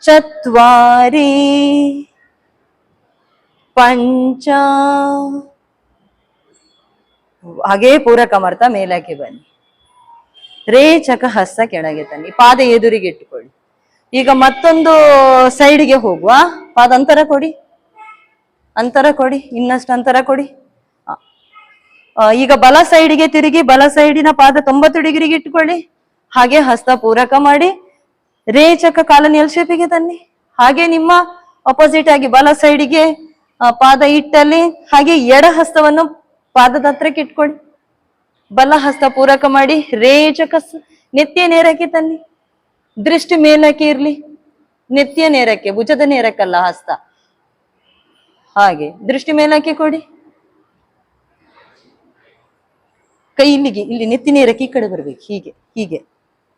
S1: ಚತ್ವಾರಿ ಪಂಚ, ಹಾಗೆ ಪೂರಕ ಮಾಡ್ತಾ ಮೇಲಕ್ಕೆ ಬನ್ನಿ. ರೇಚಕ ಹಸ್ತ ಕೆಳಗೆ ತನ್ನಿ. ಪಾದ ಎದುರಿಗೆ ಇಟ್ಟುಕೊಳ್ಳಿ. ಈಗ ಮತ್ತೊಂದು ಸೈಡ್ಗೆ ಹೋಗುವ. ಪಾದ ಅಂತರ ಕೊಡಿ, ಅಂತರ ಕೊಡಿ, ಇನ್ನಷ್ಟು ಅಂತರ ಕೊಡಿ. ಈಗ ಬಲ ಸೈಡಿಗೆ ತಿರುಗಿ, ಬಲ ಸೈಡಿನ ಪಾದ 90 ಡಿಗ್ರಿಗೆ ಇಟ್ಕೊಳ್ಳಿ. ಹಾಗೆ ಹಸ್ತ ಪೂರಕ ಮಾಡಿ ರೇಚಕ ಕಾಲನ್ನು ಎಲ್ ಶೇಪಿಗೆ ತನ್ನಿ. ಹಾಗೆ ನಿಮ್ಮ ಅಪೋಸಿಟ್ ಆಗಿ ಬಲ ಸೈಡಿಗೆ ಪಾದ ಇಟ್ಟಲ್ಲಿ, ಹಾಗೆ ಎಡ ಹಸ್ತವನ್ನು ಪಾದದ ಹತ್ರಕ್ಕೆ ಇಟ್ಕೊಳ್ಳಿ. ಬಲ ಹಸ್ತ ಪೂರಕ ಮಾಡಿ ರೇಚಕ ನೆತ್ತಿಯ ನೇರಕ್ಕೆ ತನ್ನಿ. ದೃಷ್ಟಿ ಮೇಲಕ್ಕೆ ಇರ್ಲಿ, ನೆತ್ತಿಯ ನೇರಕ್ಕೆ, ಭುಜದ ನೇರಕ್ಕಲ್ಲ ಹಸ್ತ. ಹಾಗೆ ದೃಷ್ಟಿ ಮೇಲಕ್ಕೆ ಕೊಡಿ. ಕೈ ಇಲ್ಲಿಗೆ, ಇಲ್ಲಿ ನೆತ್ತಿ ನೇರಕ್ಕೆ ಈ ಕಡೆ ಬರ್ಬೇಕು. ಹೀಗೆ ಹೀಗೆ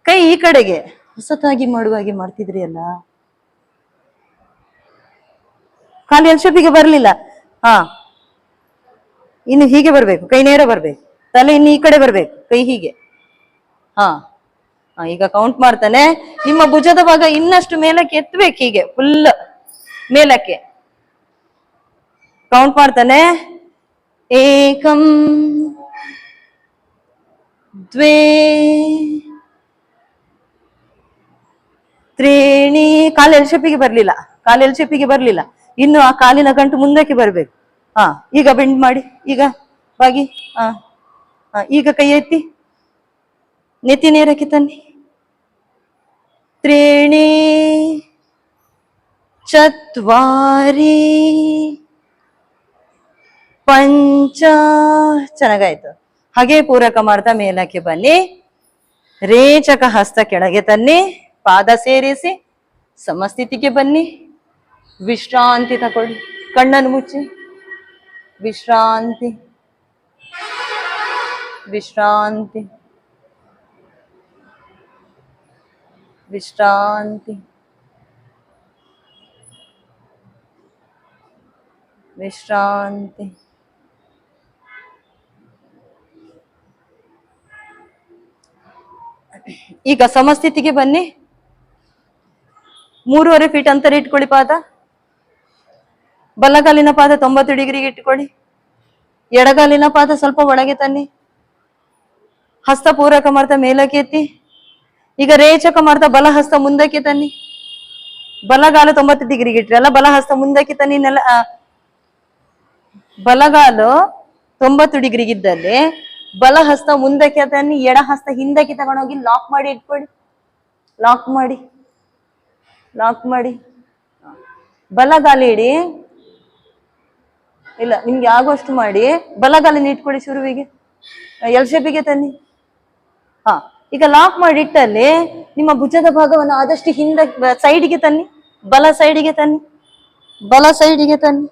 S1: ಕೈ ಈ ಕಡೆಗೆ. ಹೊಸತಾಗಿ ಮಾಡುವಾಗೆ ಮಾಡ್ತಿದ್ರಿ ಅಲ್ಲ. ಕಾಲು ಎಲ್ ಶೇಪಿಗೆ ಬರ್ಲಿಲ್ಲ. ಹಾ, ಇನ್ನು ಹೀಗೆ ಬರ್ಬೇಕು. ಕೈ ನೇರ ಬರ್ಬೇಕು. ತಲೆ ಇನ್ನು ಈ ಕಡೆ ಬರ್ಬೇಕು. ಕೈ ಹೀಗೆ. ಹಾ, ಈಗ ಕೌಂಟ್ ಮಾಡ್ತಾನೆ. ನಿಮ್ಮ ಭುಜದ ಭಾಗ ಇನ್ನಷ್ಟು ಮೇಲಕ್ಕೆ ಎತ್ತಬೇಕು. ಹೀಗೆ ಫುಲ್ ಮೇಲಕ್ಕೆ ಕೌಂಟ್ ಮಾಡ್ತಾನೆ. ಏಕಂ ದ್ವೇ ತ್ರೀಣಿ. ಕಾಲು ಎಲ್ ಶೇಪಿಗೆ ಬರ್ಲಿಲ್ಲ. ಕಾಲು ಎಲ್ ಶೇಪಿಗೆ ಬರ್ಲಿಲ್ಲ. ಇನ್ನು ಆ ಕಾಲಿನ ಗಂಟು ಮುಂದಕ್ಕೆ ಬರ್ಬೇಕು. ಹಾ, ಈಗ ಬೆಂಡ್ ಮಾಡಿ. ಈಗ ಬಾಗಿ. ಈಗ ಕೈ ಎತ್ತಿ ನೆತ್ತಿ ನೇರಕ್ಕೆ ತನ್ನಿ. ತ್ರೀಣಿ ಚತ್ವಾರಿ ಪಂಚ. ಚೆನ್ನಾಗಾಯ್ತು. ಹಾಗೆ ಪೂರಕ ಮಾಡ್ತಾ ಮೇಲಕ್ಕೆ ಬನ್ನಿ. ರೇಚಕ ಹಸ್ತ ಕೆಳಗೆ ತನ್ನಿ. ಪಾದ ಸೇರಿಸಿ ಸಮಸ್ಥಿತಿಗೆ ಬನ್ನಿ. ವಿಶ್ರಾಂತಿ ತಗೊಳ್ಳಿ. ಕಣ್ಣನ್ನು ಮುಚ್ಚಿ ವಿಶ್ರಾಂತಿ, ವಿಶ್ರಾಂತಿ, ವಿಶ್ರಾಂತಿ, ವಿಶ್ರಾಂತಿ. ಈಗ ಸಮಸ್ಥಿತಿಗೆ ಬನ್ನಿ. 3.5 ಫೀಟ್ ಅಂತರ ಇಟ್ಕೊಳ್ಳಿ. ಪಾದ ಬಲಗಾಲಿನ ಪಾದ 90 ಡಿಗ್ರಿಗೆ ಇಟ್ಕೊಳ್ಳಿ. ಎಡಗಾಲಿನ ಪಾದ ಸ್ವಲ್ಪ ಒಳಗೆ ತನ್ನಿ. ಹಸ್ತ ಪೂರಕ ಮಾಡ್ತಾ ಮೇಲಕ್ಕೆ ಎತ್ತಿ. ಈಗ ರೇಚಕ ಮಾಡ್ತಾ ಬಲ ಹಸ್ತ ಮುಂದಕ್ಕೆ ತನ್ನಿ. ಬಲಗಾಲು 90 ಡಿಗ್ರಿಗೆ ಇಟ್ರಿ ಅಲ್ಲ, ಬಲ ಹಸ್ತ ಮುಂದಕ್ಕೆ ತನ್ನಿ. ಬಲಗಾಲು 90 ಡಿಗ್ರಿಗಿದ್ದಲ್ಲಿ ಬಲ ಹಸ್ತ ಮುಂದಕ್ಕೆ ತನ್ನಿ. ಎಡ ಹಸ್ತ ಹಿಂದಕ್ಕೆ ತಗೊಂಡೋಗಿ ಲಾಕ್ ಮಾಡಿ ಇಟ್ಕೊಳ್ಳಿ. ಲಾಕ್ ಮಾಡಿ, ಲಾಕ್ ಮಾಡಿ. ಬಲಗಾಲಿ ಇಡಿ. ಇಲ್ಲ, ನಿಮ್ಗೆ ಆಗುವಷ್ಟು ಮಾಡಿ. ಬಲಗಾಲಿನ ಇಟ್ಕೊಳ್ಳಿ. ಶುರುವಿಗೆ ಎಲ್ ಶೇಪಿಗೆ ತನ್ನಿ. ಹಾ, ಈಗ ಲಾಕ್ ಮಾಡಿ ಇಟ್ಟಲ್ಲಿ ನಿಮ್ಮ ಭುಜದ ಭಾಗವನ್ನು ಆದಷ್ಟು ಹಿಂದಕ್ಕೆ ಸೈಡಿಗೆ ತನ್ನಿ. ಬಲ ಸೈಡಿಗೆ ತನ್ನಿ. ಬಲ ಸೈಡಿಗೆ ತನ್ನಿ.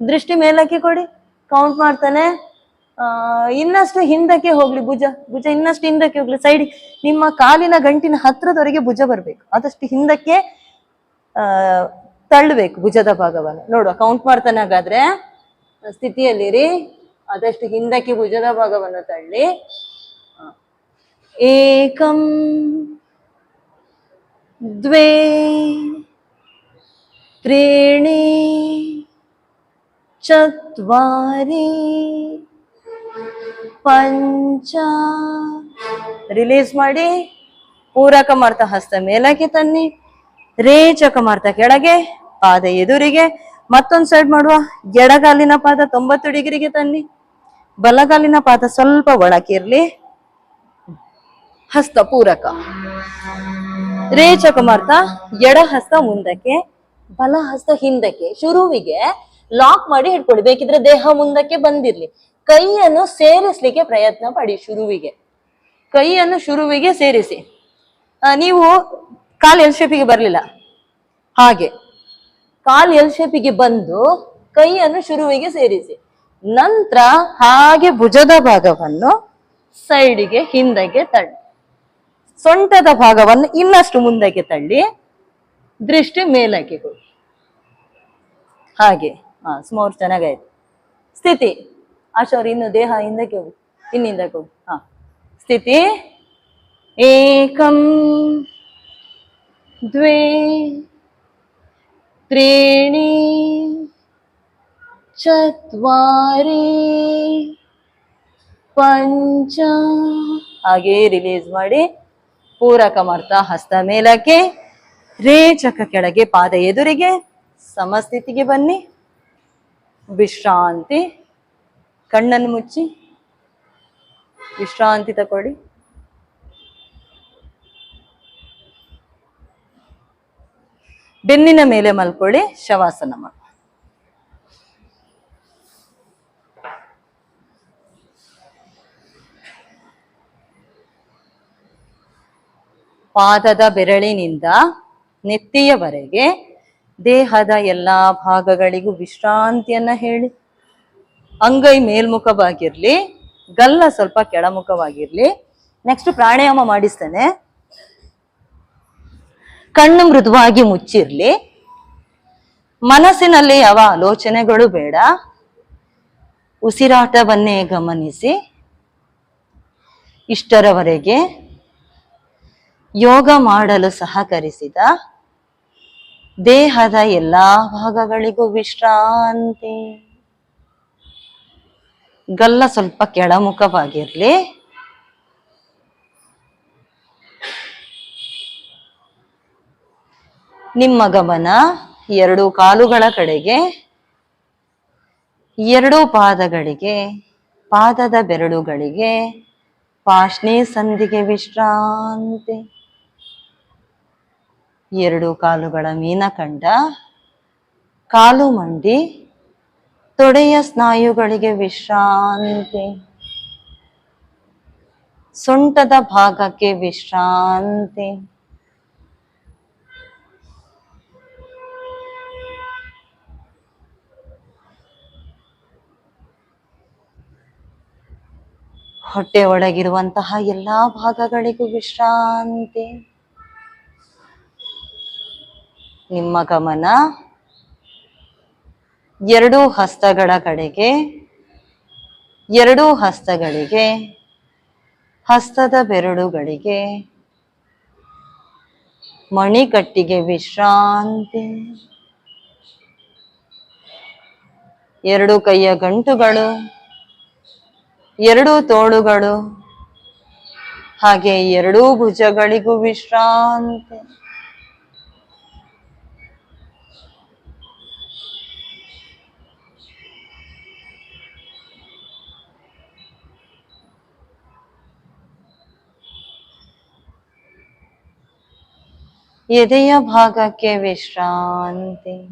S1: ದೃಷ್ಟಿ ಮೇಲಕ್ಕೆ ಕೊಡಿ. ಕೌಂಟ್ ಮಾಡ್ತಾನೆ. ಇನ್ನಷ್ಟು ಹಿಂದಕ್ಕೆ ಹೋಗ್ಲಿ. ಭುಜ ಭುಜ ಇನ್ನಷ್ಟು ಹಿಂದಕ್ಕೆ ಹೋಗ್ಲಿ. ಸೈಡ್ ನಿಮ್ಮ ಕಾಲಿನ ಗಂಟಿನ ಹತ್ರದವರೆಗೆ ಭುಜ ಬರ್ಬೇಕು. ಆದಷ್ಟು ಹಿಂದಕ್ಕೆ ತಳ್ಳಬೇಕು ಭುಜದ ಭಾಗವನ್ನು. ನೋಡುವ, ಕೌಂಟ್ ಮಾಡ್ತಾನೆ. ಹಾಗಾದ್ರೆ ಸ್ಥಿತಿಯಲ್ಲಿರಿ. ಆದಷ್ಟು ಹಿಂದಕ್ಕೆ ಭುಜದ ಭಾಗವನ್ನು ತಳ್ಳಿ. ಏಕಂ ದ್ವೇ ತ್ರೀಣಿ ಚತ್ವಾರಿ ಪಂಚ. ರಿಲೀಸ್ ಮಾಡಿ. ಪೂರಕ ಮಾಡ್ತಾ ಹಸ್ತ ಮೇಲಕ್ಕೆ ತನ್ನಿ. ರೇಚಕ ಮಾಡ್ತಾ ಕೆಳಗೆ, ಪಾದ ಎದುರಿಗೆ. ಮತ್ತೊಂದು ಸೈಡ್ ಮಾಡುವ. ಎಡಗಾಲಿನ ಪಾದ 90 ಡಿಗ್ರಿಗೆ ತನ್ನಿ. ಬಲಗಾಲಿನ ಪಾದ ಸ್ವಲ್ಪ ಒಳಕ್ಕೆ ಇರ್ಲಿ. ಹಸ್ತ ಪೂರಕ. ರೇಚಕ ಮಾಡ್ತಾ ಎಡ ಹಸ್ತ ಮುಂದಕ್ಕೆ, ಬಲ ಹಸ್ತ ಹಿಂದಕ್ಕೆ. ಶುರುವಿಗೆ ಲಾಕ್ ಮಾಡಿ ಹಿಡ್ಕೊಳ್ಳಿ. ಬೇಕಿದ್ರೆ ದೇಹ ಮುಂದಕ್ಕೆ ಬಂದಿರ್ಲಿ. ಕೈಯನ್ನು ಸೇರಿಸ್ಲಿಕ್ಕೆ ಪ್ರಯತ್ನ ಪಡಿ. ಕೈಯನ್ನು ಶುರುವಿಗೆ ಸೇರಿಸಿ. ನೀವು ಕಾಲು ಎಲ್ ಶೇಪಿಗೆ ಬರ್ಲಿಲ್ಲ. ಹಾಗೆ ಕಾಲು ಎಲ್ ಶೇಪಿಗೆ ಬಂದು ಕೈಯನ್ನು ಶುರುವಿಗೆ ಸೇರಿಸಿ. ನಂತರ ಹಾಗೆ ಭುಜದ ಭಾಗವನ್ನು ಸೈಡಿಗೆ ಹಿಂದಕ್ಕೆ ತಳ್ಳಿ. ಸೊಂಟದ ಭಾಗವನ್ನು ಇನ್ನಷ್ಟು ಮುಂದಕ್ಕೆ ತಳ್ಳಿ. ದೃಷ್ಟಿ ಮೇಲಕ್ಕೆ ಕೊಡಿ. ಹಾಗೆ. ಸ್ಮೋರ್ ಚೆನ್ನಾಗಾಯ್ತು. ಸ್ಥಿತಿ. ಆಶವ್ರು ಇನ್ನು ದೇಹ ಹಿಂದಕ್ಕೆ ಹೋಗಿ, ಇನ್ನಿಂದಕ್ಕೆ ಹೋಗಿ. ಸ್ಥಿತಿ. ಏಕಂ ದ್ವೇ ತ್ರೀಣಿ ಚತ್ವಾರಿ ಪಂಚ. ಹಾಗೆ ರಿಲೀಸ್ ಮಾಡಿ. ಪೂರಕ ಮಾಡ್ತಾ ಹಸ್ತ ಮೇಲಕ್ಕೆ, ರೇಚಕ ಕೆಳಗೆ, ಪಾದ ಎದುರಿಗೆ. ಸಮಸ್ಥಿತಿಗೆ ಬನ್ನಿ. ವಿಶ್ರಾಂತಿ. ಕಣ್ಣನ್ನು ಮುಚ್ಚಿ ವಿಶ್ರಾಂತಿ ತಗೊಳ್ಳಿ. ಬೆನ್ನಿನ ಮೇಲೆ ಮಲ್ಕೊಳ್ಳಿ, ಶವಾಸನ ಮಾಡಿ. ಪಾದದ ಬೆರಳಿನಿಂದ ನೆತ್ತಿಯವರೆಗೆ ದೇಹದ ಎಲ್ಲಾ ಭಾಗಗಳಿಗೂ ವಿಶ್ರಾಂತಿಯನ್ನ ಹೇಳಿ. ಅಂಗೈ ಮೇಲ್ಮುಖವಾಗಿರ್ಲಿ, ಗಲ್ಲ ಸ್ವಲ್ಪ ಕೆಳಮುಖವಾಗಿರ್ಲಿ. ನೆಕ್ಸ್ಟ್ ಪ್ರಾಣಾಯಾಮ ಮಾಡಿಸ್ತೇನೆ. ಕಣ್ಣು ಮೃದುವಾಗಿ ಮುಚ್ಚಿರ್ಲಿ. ಮನಸ್ಸಿನಲ್ಲಿ ಯಾವ ಆಲೋಚನೆಗಳು ಬೇಡ. ಉಸಿರಾಟವನ್ನೇ ಗಮನಿಸಿ. ಇಷ್ಟರವರೆಗೆ ಯೋಗ ಮಾಡಲು ಸಹಕರಿಸಿದ ದೇಹದ ಎಲ್ಲಾ ಭಾಗಗಳಿಗೂ ವಿಶ್ರಾಂತಿ. ಗಲ್ಲ ಸ್ವಲ್ಪ ಕೆಳಮುಖವಾಗಿರ್ಲಿ. ನಿಮ್ಮ ಗಮನ ಎರಡು ಕಾಲುಗಳ ಕಡೆಗೆ, ಎರಡು ಪಾದಗಳಿಗೆ, ಪಾದದ ಬೆರಳುಗಳಿಗೆ, ಪಾರ್ಶ್ವ ಸಂಧಿಗೆ ವಿಶ್ರಾಂತಿ. ಎರಡು ಕಾಲುಗಳ ಮೀನಖಂಡ, ಕಾಲು ಮಂಡಿ, ತೊಡೆಯ ಸ್ನಾಯುಗಳಿಗೆ ವಿಶ್ರಾಂತಿ. ಸೊಂಟದ ಭಾಗಕ್ಕೆ ವಿಶ್ರಾಂತಿ. ಹೊಟ್ಟೆ ಒಳಗಿರುವಂತಹ ಎಲ್ಲಾ ಭಾಗಗಳಿಗೂ ವಿಶ್ರಾಂತಿ. ನಿಮ್ಮ ಗಮನ ಎರಡೂ ಹಸ್ತಗಳ ಕಡೆಗೆ, ಎರಡೂ ಹಸ್ತಗಳಿಗೆ, ಹಸ್ತದ ಬೆರಳುಗಳಿಗೆ, ಮಣಿಕಟ್ಟಿಗೆ ವಿಶ್ರಾಂತಿ. ಎರಡು ಕೈಯ ಗಂಟುಗಳು, ಎರಡೂ ತೋಳುಗಳು, ಹಾಗೆ ಎರಡೂ ಭುಜಗಳಿಗೂ ವಿಶ್ರಾಂತಿ. ಎದೆಯ ಭಾಗಕ್ಕೆ ವಿಶ್ರಾಂತಿ.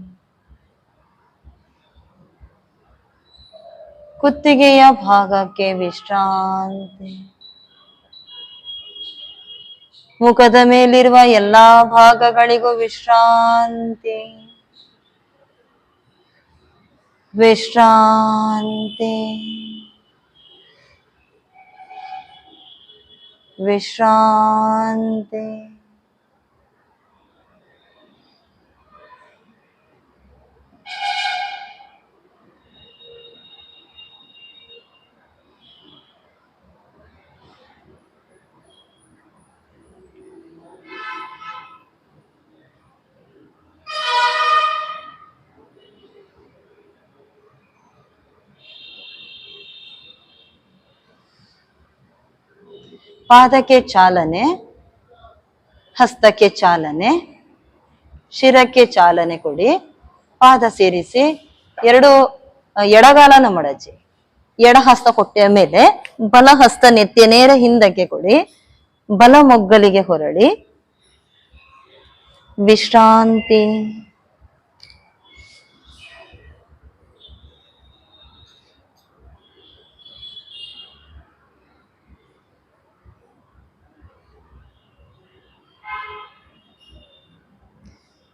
S1: ಕುತ್ತಿಗೆಯ ಭಾಗಕ್ಕೆ ವಿಶ್ರಾಂತಿ. ಮುಖದ ಮೇಲಿರುವ ಎಲ್ಲಾ ಭಾಗಗಳಿಗೂ ವಿಶ್ರಾಂತಿ. ವಿಶ್ರಾಂತಿ. ವಿಶ್ರಾಂತಿ. ಪಾದಕ್ಕೆ ಚಾಲನೆ, ಹಸ್ತಕ್ಕೆ ಚಾಲನೆ, ಶಿರಕ್ಕೆ ಚಾಲನೆ ಕೊಡಿ. ಪಾದ ಸೇರಿಸಿ ಎರಡು ಎಡಗಾಲನ ಮಡಚಿ. ಎಡ ಹಸ್ತ ಹೊಟ್ಟೆಯ ಮೇಲೆ, ಬಲ ಹಸ್ತ ನೆತ್ತಿಯ ನೇರ ಹಿಂದಕ್ಕೆ ಕೊಡಿ. ಬಲ ಮೊಗ್ಗಲಿಗೆ ಹೊರಳಿ. ವಿಶ್ರಾಂತಿ.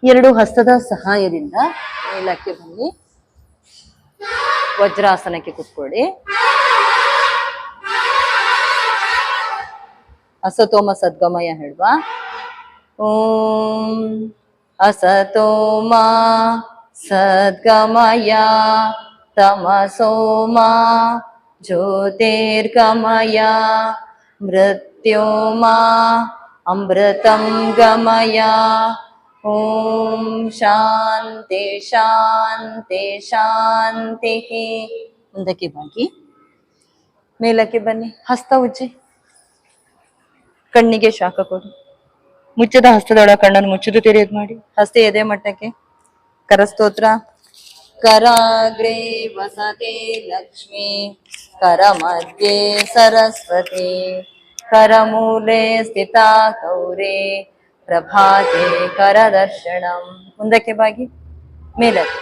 S1: ಎರಡು ಹಸ್ತದ ಸಹಾಯದಿಂದ ಮೇಲಕ್ಕೆ ಬನ್ನಿ. ವಜ್ರಾಸನಕ್ಕೆ ಕೂತ್ಕೊಳ್ಳಿ. ಅಸತೋಮ ಸದ್ಗಮಯ ಹೇಳುವ. ಓಂ ಅಸತೋಮ ಸದ್ಗಮಯ ತಮಸೋಮ ಜ್ಯೋತಿರ್ಗಮಯ ಮೃತ್ಯೋಮ ಅಮೃತಂ ಗಮಯ. ಓಂ ಶಾಂತಿ ಶಾಂತಿ ಶಾಂತಿ. ಮುಂದಕ್ಕೆ ಬಾಗಿ ಮೇಲಕ್ಕೆ ಬನ್ನಿ. ಹಸ್ತ ಉಜ್ಜಿ. ಕಣ್ಣಿಗೆ ಶಾಖ ಕೊಡಿ. ಮುಚ್ಚದ ಹಸ್ತದೊಳ ಕಣ್ಣನ್ನು ಮುಚ್ಚದು ತೆರೆಯೋದು ಮಾಡಿ. ಹಸ್ತ ಎದೆ ಮಟ್ಟಕ್ಕೆ. ಕರಸ್ತೋತ್ರ. ಕರಾಗ್ರೇ ವಸತೆ ಲಕ್ಷ್ಮೀ, ಕರ ಮಧ್ಯೆ ಸರಸ್ವತಿ, ಕರಮೂಲೆ ಸ್ಥಿತಾ ಗೌರಿ, ಪ್ರಭಾತೆ ಕರದರ್ಶನಂ. ಮುಂದಕ್ಕೆ ಬಾಗಿ, ಮೇಲಕ್ಕೆ,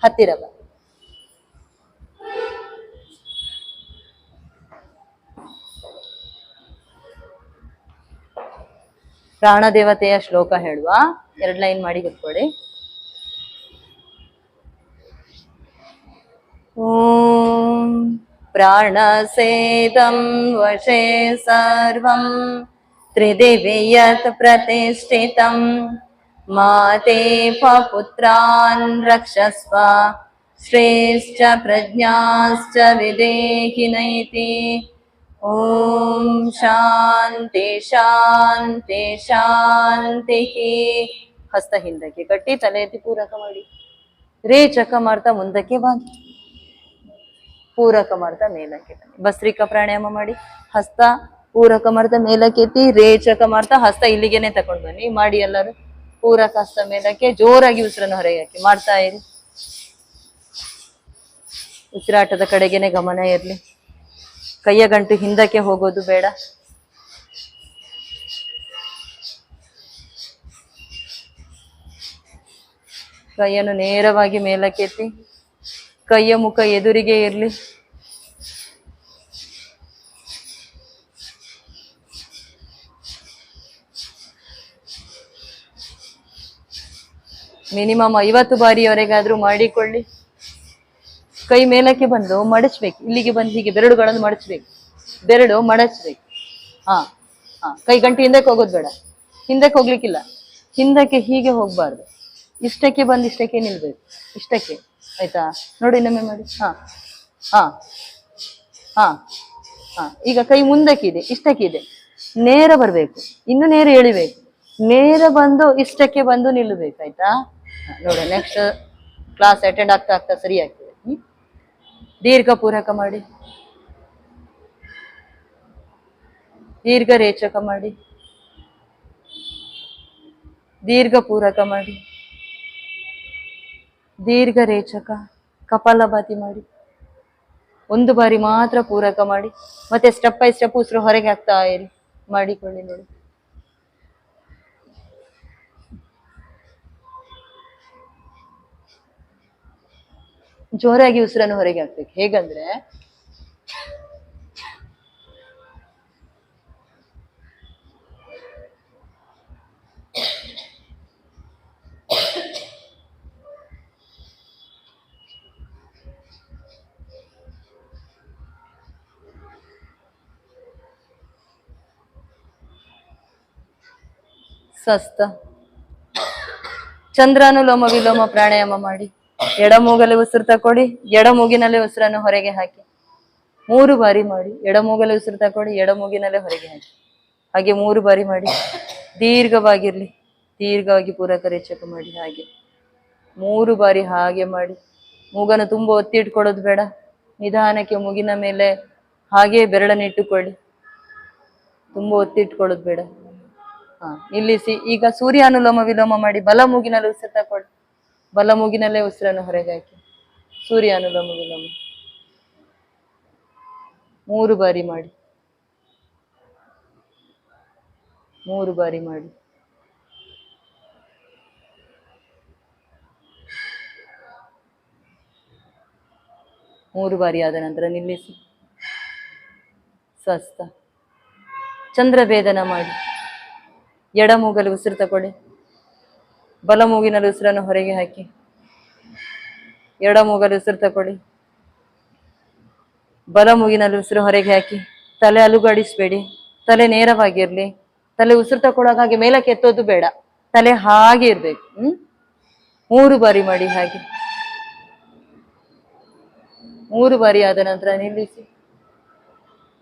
S1: ಹತ್ತಿರ ಬಾ. ಪ್ರಾಣದೇವತೆಯ ಶ್ಲೋಕ ಹೇಳುವ. 2 ಲೈನ್ ಮಾಡಿ ಕೂತ್ಕೊಳ್ಳಿ. ಓಂ ಪ್ರಾಣಸೇದಂ ವಶೇ ಸರ್ವಂ ತ್ರಿದಿವಿ ಯತ್ ಪ್ರತಿಷ್ಠಿತಂ ಮಾತೆ ಪುತ್ರಾನ್ ರಕ್ಷಸ್ವ ಶ್ರೇಷ್ಠ ಪ್ರಜ್ಞಾಶ್ಚ ವಿದೇಹಿನೈತಿ. ಓಂ ಶಾಂತಿ ಶಾಂತಿ ಶಾಂತಿ. ಹಸ್ತ ಹಿಂದಕ್ಕೆ ಕಟ್ಟಿ, ತಲೆ ಎತ್ತಿ ಪೂರಕ ಮಾಡಿ. ರೇಚಕ ಮಾಡ್ತಾ ಮುಂದಕ್ಕೆ ಬಾಗಿ, ಪೂರಕ ಮಾಡ್ತಾ ಮೇಲಕ್ಕೆ ಬನ್ನಿ. ಭಸ್ತ್ರಿಕಾ ಪ್ರಾಣಾಯಾಮ ಮಾಡಿ. ಹಸ್ತ ಪೂರಕ ಮಾಡ್ತಾ ಮೇಲಕ್ಕೆ ಎತ್ತಿ, ರೇಚಕ ಮಾಡ್ತಾ ಹಸ್ತ ಇಲ್ಲಿಗೆನೆ ತಗೊಂಡು ಬನ್ನಿ. ಮಾಡಿ ಎಲ್ಲರೂ. ಪೂರಕ ಹಸ್ತ ಮೇಲಕ್ಕೆ, ಜೋರಾಗಿ ಉಸಿರನ್ನು ಹೊರಗೆ ಹಾಕಿ ಮಾಡ್ತಾ ಇರಿ. ಉಸಿರಾಟದ ಕಡೆಗೇನೆ ಗಮನ ಇರಲಿ. ಕೈಯ ಗಂಟು ಹಿಂದಕ್ಕೆ ಹೋಗೋದು ಬೇಡ. ಕೈಯನ್ನು ನೇರವಾಗಿ ಮೇಲಕ್ಕೆತ್ತಿ, ಕೈಯ ಮುಖ ಎದುರಿಗೆ ಇರಲಿ. ಮಿನಿಮಮ್ 50 ಬಾರಿಯವರೆಗಾದ್ರೂ ಮಾಡಿಕೊಳ್ಳಿ. ಕೈ ಮೇಲಕ್ಕೆ ಬಂದು ಮಡಚ್ಬೇಕು. ಇಲ್ಲಿಗೆ ಬಂದು ಹೀಗೆ ಬೆರಳುಗಳನ್ನು ಮಡಚ್ಬೇಕು. ಬೆರಳು ಮಡಚ್ಬೇಕು. ಹಾ ಹಾ. ಕೈ ಗಂಟು ಹಿಂದಕ್ಕೆ ಹೋಗೋದು ಬೇಡ. ಹಿಂದಕ್ಕೆ ಹೋಗ್ಲಿಕ್ಕಿಲ್ಲ. ಹಿಂದಕ್ಕೆ ಹೀಗೆ ಹೋಗ್ಬಾರ್ದು. ಇಷ್ಟಕ್ಕೆ ಬಂದು ಇಷ್ಟಕ್ಕೆ ನಿಲ್ಬೇಕು. ಇಷ್ಟಕ್ಕೆ. ಆಯ್ತಾ? ನೋಡಿ ಇನ್ನೊಮ್ಮೆ ಮಾಡಿ. ಹಾ ಹಾ ಹಾ ಹಾ. ಈಗ ಕೈ ಮುಂದಕ್ಕಿದೆ, ಇಷ್ಟಕ್ಕಿದೆ. ನೇರ ಬರ್ಬೇಕು. ಇನ್ನು ನೇರ ಎಳಿಬೇಕು. ನೇರ ಬಂದು ಇಷ್ಟಕ್ಕೆ ಬಂದು ನಿಲ್ಲಬೇಕು. ಆಯ್ತಾ? ನೋಡಿ, ನೆಕ್ಸ್ಟ್ ಕ್ಲಾಸ್ ಅಟೆಂಡ್ ಆಗ್ತಾ ಆಗ್ತಾ ಸರಿ ಆಗ್ತದೆ. ದೀರ್ಘ ಪೂರಕ ಮಾಡಿ. ದೀರ್ಘ ರೇಚಕ ಮಾಡಿ. ದೀರ್ಘ ಪೂರಕ ಮಾಡಿ. ದೀರ್ಘ ರೇಚಕ. ಕಪಾಲಭಾತಿ ಮಾಡಿ. 1 ಬಾರಿ ಮಾತ್ರ ಪೂರಕ ಮಾಡಿ. ಮತ್ತೆ ಸ್ಟೆಪ್ ಬೈ ಸ್ಟೆಪ್ ಉಸಿರು ಹೊರಗೆ ಹಾಕ್ತಾ ಇರಿ. ಮಾಡಿಕೊಳ್ಳಿ ನೋಡಿ. ಜೋರಾಗಿ ಉಸಿರನ್ನು ಹೊರಗೆ ಹಾಕ್ಬೇಕು. ಹೇಗಂದ್ರೆ ಸ್ವಸ್ಥ. ಚಂದ್ರಾನುಲೋಮ ವಿಲೋಮ ಪ್ರಾಣಾಯಾಮ ಮಾಡಿ. ಎಡ ಮೂಗಲ್ಲಿ ಉಸಿರು ತಕೊಳ್ಳಿ. ಎಡ ಮೂಗಿನಲ್ಲಿ ಉಸಿರನ್ನು ಹೊರಗೆ ಹಾಕಿ 3 ಬಾರಿ ಮಾಡಿ. ಎಡ ಮೂಗಲ್ಲಿ ಉಸಿರು ತಕೊಳ್ಳಿ. ಎಡ ಮೂಗಿನಲ್ಲೇ ಹೊರಗೆ ಹಾಕಿ. ಹಾಗೆ 3 ಬಾರಿ ಮಾಡಿ. ದೀರ್ಘವಾಗಿರ್ಲಿ. ದೀರ್ಘವಾಗಿ ಪೂರಕ ರೇಚಕ ಮಾಡಿ. ಹಾಗೆ 3 ಬಾರಿ ಹಾಗೆ ಮಾಡಿ. ಮೂಗನ್ನು ತುಂಬ ಒತ್ತಿ ಇಟ್ಕೊಳ್ಳೋದು ಬೇಡ. ನಿಧಾನಕ್ಕೆ ಮೂಗಿನ ಮೇಲೆ ಹಾಗೆ ಬೆರಳನ್ನು ಇಟ್ಟುಕೊಳ್ಳಿ. ತುಂಬ ಒತ್ತಿ ಇಟ್ಕೊಳ್ಳೋದು ಬೇಡ. ಹಾ, ನಿಲ್ಲಿಸಿ. ಈಗ ಸೂರ್ಯಾನುಲೋಮ ವಿಲೋಮ ಮಾಡಿ. ಬಲ ಮೂಗಿನಲ್ಲಿ ಉಸಿರು ತಕೊಳ್ಳಿ. ಬಲ ಮೂಗಿನಲ್ಲೇ ಉಸಿರನ್ನು ಹೊರಗೆ ಹಾಕಿ. ಸೂರ್ಯಾನುಲೋಮ ವಿಲೋಮ 3 ಬಾರಿ ಮಾಡಿ. 3 ಬಾರಿ ಮಾಡಿ. ಮೂರು ಬಾರಿ ಆದ ನಂತರ ನಿಲ್ಲಿಸಿ. ಸ್ವಸ್ಥ. ಚಂದ್ರಭೇದನ ಮಾಡಿ. ಎಡ ಮೂಗಲ್ಲಿ ಉಸಿರು ತಗೊಳ್ಳಿ. ಬಲ ಮೂಗಿನಲ್ಲಿ ಉಸಿರನ್ನು ಹೊರಗೆ ಹಾಕಿ. ಎಡ ಮೂಗಲ್ಲಿ ಉಸಿರು ತಗೊಳ್ಳಿ. ಬಲ ಮೂಗಿನಲ್ಲಿ ಉಸಿರು ಹೊರಗೆ ಹಾಕಿ. ತಲೆ ಅಲುಗಾಡಿಸ್ಬೇಡಿ. ತಲೆ ನೇರವಾಗಿರ್ಲಿ. ತಲೆ ಉಸಿರು ತಗೊಳ್ಳೋಕೆ ಹಾಗೆ ಮೇಲಕ್ಕೆ ಎತ್ತೋದು ಬೇಡ. ತಲೆ ಹಾಗೆ ಇರ್ಬೇಕು. 3 ಬಾರಿ ಮಾಡಿ. ಹಾಗೆ 3 ಬಾರಿ ಆದ ನಂತರ ನಿಲ್ಲಿಸಿ.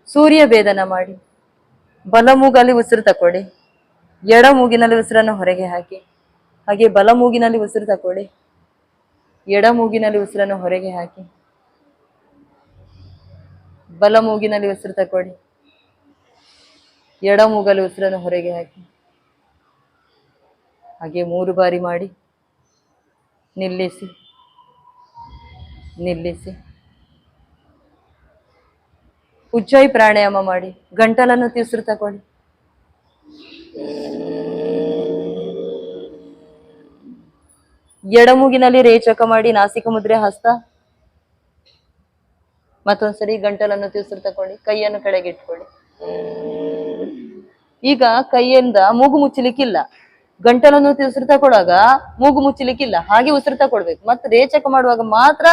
S1: ಸೂರ್ಯ ಭೇದನ ಮಾಡಿ. ಬಲ ಮೂಗಲ್ಲಿ ಉಸಿರು ತಕೊಳ್ಳಿ. ಎಡ ಮೂಗಿನಲ್ಲಿ ಉಸಿರನ್ನು ಹೊರಗೆ ಹಾಕಿ. ಹಾಗೆ ಬಲ ಮೂಗಿನಲ್ಲಿ ಉಸಿರು ತಕೊಳ್ಳಿ. ಎಡ ಮೂಗಿನಲ್ಲಿ ಉಸಿರನ್ನು ಹೊರಗೆ ಹಾಕಿ. ಬಲ ಮೂಗಿನಲ್ಲಿ ಉಸಿರು ತಕೊಳ್ಳಿ. ಎಡ ಮೂಗಲ್ಲಿ ಉಸಿರನ್ನು ಹೊರಗೆ ಹಾಕಿ. ಹಾಗೆ 3 ಬಾರಿ ಮಾಡಿ. ನಿಲ್ಲಿಸಿ. ನಿಲ್ಲಿಸಿ. ಉಜ್ಜಾಯಿ ಪ್ರಾಣಾಯಾಮ ಮಾಡಿ. ಗಂಟಲನ್ನು ಉಸಿರು ತಕೊಳ್ಳಿ. ಎಡಮೂಗಿನಲ್ಲಿ ರೇಚಕ ಮಾಡಿ ನಾಸಿಕ ಮುದ್ರೆ ಹಸ್ತ. ಮತ್ತೊಂದ್ಸರಿ ಗಂಟಲನ್ನು ತಿರುಸು ತಕೊಳ್ಳಿ, ಕೈಯನ್ನು ಕೆಳಗೆ ಇಟ್ಕೊಳ್ಳಿ. ಈಗ ಕೈಯಿಂದ ಮೂಗು ಮುಚ್ಚಲಿಕ್ಕಿಲ್ಲ, ಗಂಟಲನ್ನು ಉಸಿರು ತಗೊಳ್ಳುವಾಗ ಮೂಗು ಮುಚ್ಚಲಿಕ್ಕಿಲ್ಲ, ಹಾಗೆ ಉಸಿರು ತಕೊಳ್ಬೇಕು. ಮತ್ತೆ ರೇಚಕ ಮಾಡುವಾಗ ಮಾತ್ರ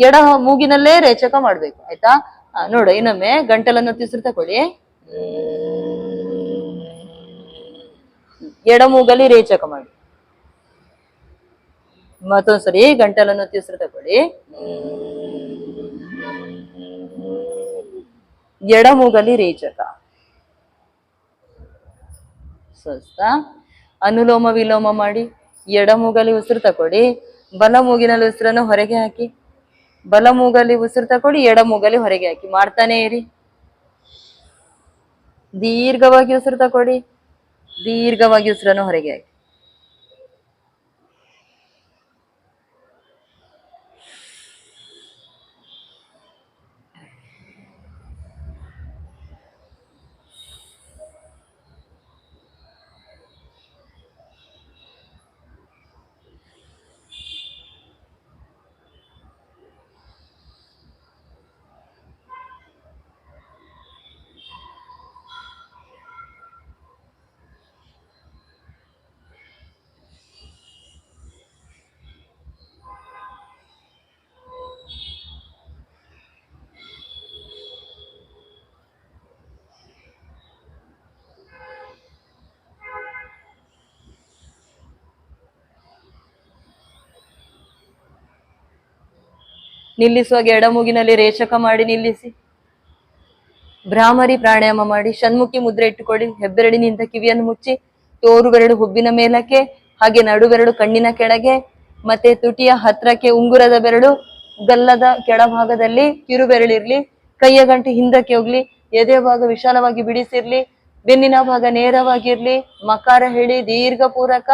S1: ಎಡ ಮೂಗಿನಲ್ಲೇ ರೇಚಕ ಮಾಡ್ಬೇಕು, ಆಯ್ತಾ? ನೋಡು, ಇನ್ನೊಮ್ಮೆ ಗಂಟಲನ್ನು ಉಸಿರು ತಕೊಳ್ಳಿ, ಎಡ ಮೂಗಲ್ಲಿ ರೇಚಕ ಮಾಡಿ. ಮತ್ತೊಂದ್ಸರಿ ಗಂಟಲನ್ನು ಉಸಿರು ತಕೊಳ್ಳಿ, ಎಡ ಮೂಗಲ್ಲಿ ರೇಚಕ. ಸ್ವಸ್ಥ. ಅನುಲೋಮ ವಿಲೋಮ ಮಾಡಿ, ಎಡ ಮೂಗಲ್ಲಿ ಉಸಿರು ತಕೊಳ್ಳಿ, ಬಲ ಮೂಗಿನಲ್ಲಿ ಉಸಿರನ್ನು ಹೊರಗೆ ಹಾಕಿ, ಬಲ ಮೂಗಲ್ಲಿ ಉಸಿರು ತಕೊಳ್ಳಿ, ಎಡ ಮೂಗಲ್ಲಿ ಹೊರಗೆ ಹಾಕಿ, ಮಾಡ್ತಾನೆ ಇರಿ. ದೀರ್ಘವಾಗಿ ಉಸಿರು ತಕೊಳ್ಳಿ, ದೀರ್ಘವಾಗಿ ಉಸಿರನ್ನು ಹೊರಗೆ ಹಾಕಿ. ನಿಲ್ಲಿಸುವಾಗ ಎಡಮೂಗಿನಲ್ಲಿ ರೇಚಕ ಮಾಡಿ ನಿಲ್ಲಿಸಿ. ಭ್ರಾಮರಿ ಪ್ರಾಣಾಯಾಮ ಮಾಡಿ, ಷಣ್ಮುಖಿ ಮುದ್ರೆ ಇಟ್ಟುಕೊಳ್ಳಿ. ಹೆಬ್ಬೆರಳಿನಿಂದ ಕಿವಿಯನ್ನು ಮುಚ್ಚಿ, ತೋರು ಬೆರಳು ಹುಬ್ಬಿನ ಮೇಲಕ್ಕೆ, ಹಾಗೆ ನಡು ಬೆರಳು ಕಣ್ಣಿನ ಕೆಳಗೆ, ಮತ್ತೆ ತುಟಿಯ ಹತ್ರಕ್ಕೆ ಉಂಗುರದ ಬೆರಳು, ಗಲ್ಲದ ಕೆಳಭಾಗದಲ್ಲಿ ಕಿರು ಬೆರಳಿರ್ಲಿ, ಕೈಯ ಗಂಟು ಹಿಂದಕ್ಕೆ ಹೋಗ್ಲಿ, ಎದೆ ಭಾಗ ವಿಶಾಲವಾಗಿ ಬಿಡಿಸಿರ್ಲಿ, ಬೆನ್ನಿನ ಭಾಗ ನೇರವಾಗಿರ್ಲಿ. ಮಕಾರ ಹೇಳಿ, ದೀರ್ಘ ಪೂರಕ.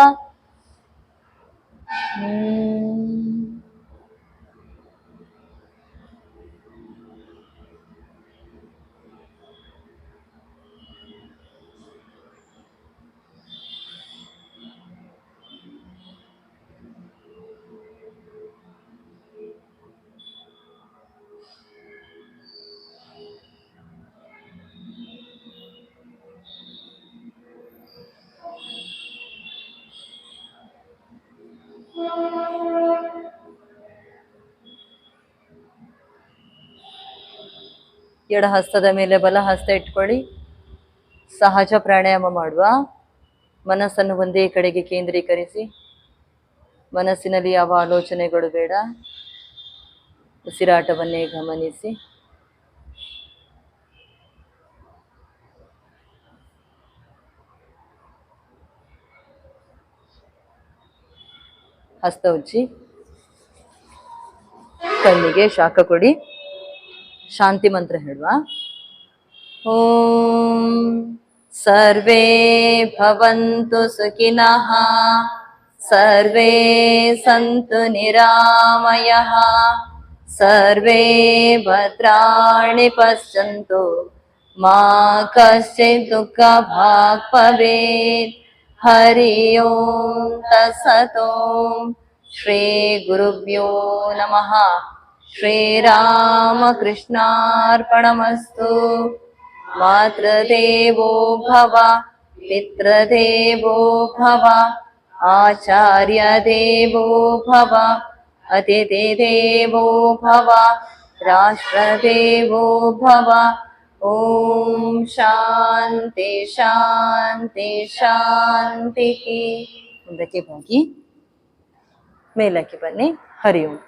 S1: ಎಡ ಹಸ್ತದ ಮೇಲೆ ಬಲ ಹಸ್ತ ಇಟ್ಕೊಳ್ಳಿ. ಸಹಜ ಪ್ರಾಣಾಯಾಮ ಮಾಡುವ. ಮನಸ್ಸನ್ನು ಒಂದೇ ಕಡೆಗೆ ಕೇಂದ್ರೀಕರಿಸಿ. ಮನಸ್ಸಿನಲ್ಲಿ ಯಾವ ಆಲೋಚನೆಗಳು ಬೇಡ, ಉಸಿರಾಟವನ್ನೇ ಗಮನಿಸಿ. ಹಸ್ತ ಉಜ್ಜಿ, ಕಣ್ಣಿಗೆ ಶಾಖ ಕೊಡಿ. ಶಾಂತಿ ಮಂತ್ರ ಹೇಳುವ. ಓಂ ಸರ್ವೇ ಭವಂತು ಸುಖಿನಃ, ಸರ್ವೇ ಸಂತು ನಿರಾಮಯಃ, ಸರ್ವೇ ಭದ್ರಾಣಿ ಪಶ್ಯಂತು, ಮಾ ಕಶ್ಚಿತ್ ದುಃಖ ಭಾಗ್ ಭವೇತ್. ಹರಿ ಓಂ ತತ್ಸತ್. ಓಂ ಶ್ರೀ ಗುರುಭ್ಯೋ ನಮಃ. ಶ್ರೀರಾಮಕೃಷ್ಣಾರ್ಪಣಮಸ್ತು. ಮಾತೃದೇವೋ ಭವ, ಪಿತೃದೇವೋ ಭವ, ಆಚಾರ್ಯ ದೇವೋ ಭವ, ಅತಿಥಿ ದೇವೋ ಭವ, ರಾಷ್ಟ್ರದೇವೋ ಭವ. ಓಂ ಶಾಂತಿ ಶಾಂತಿ ಶಾಂತಿ. ಮುಂದಕ್ಕೆ ಹೋಗಿ ಮೇಲಕ್ಕೆ ಬನ್ನಿ. ಹರಿ ಓಂ.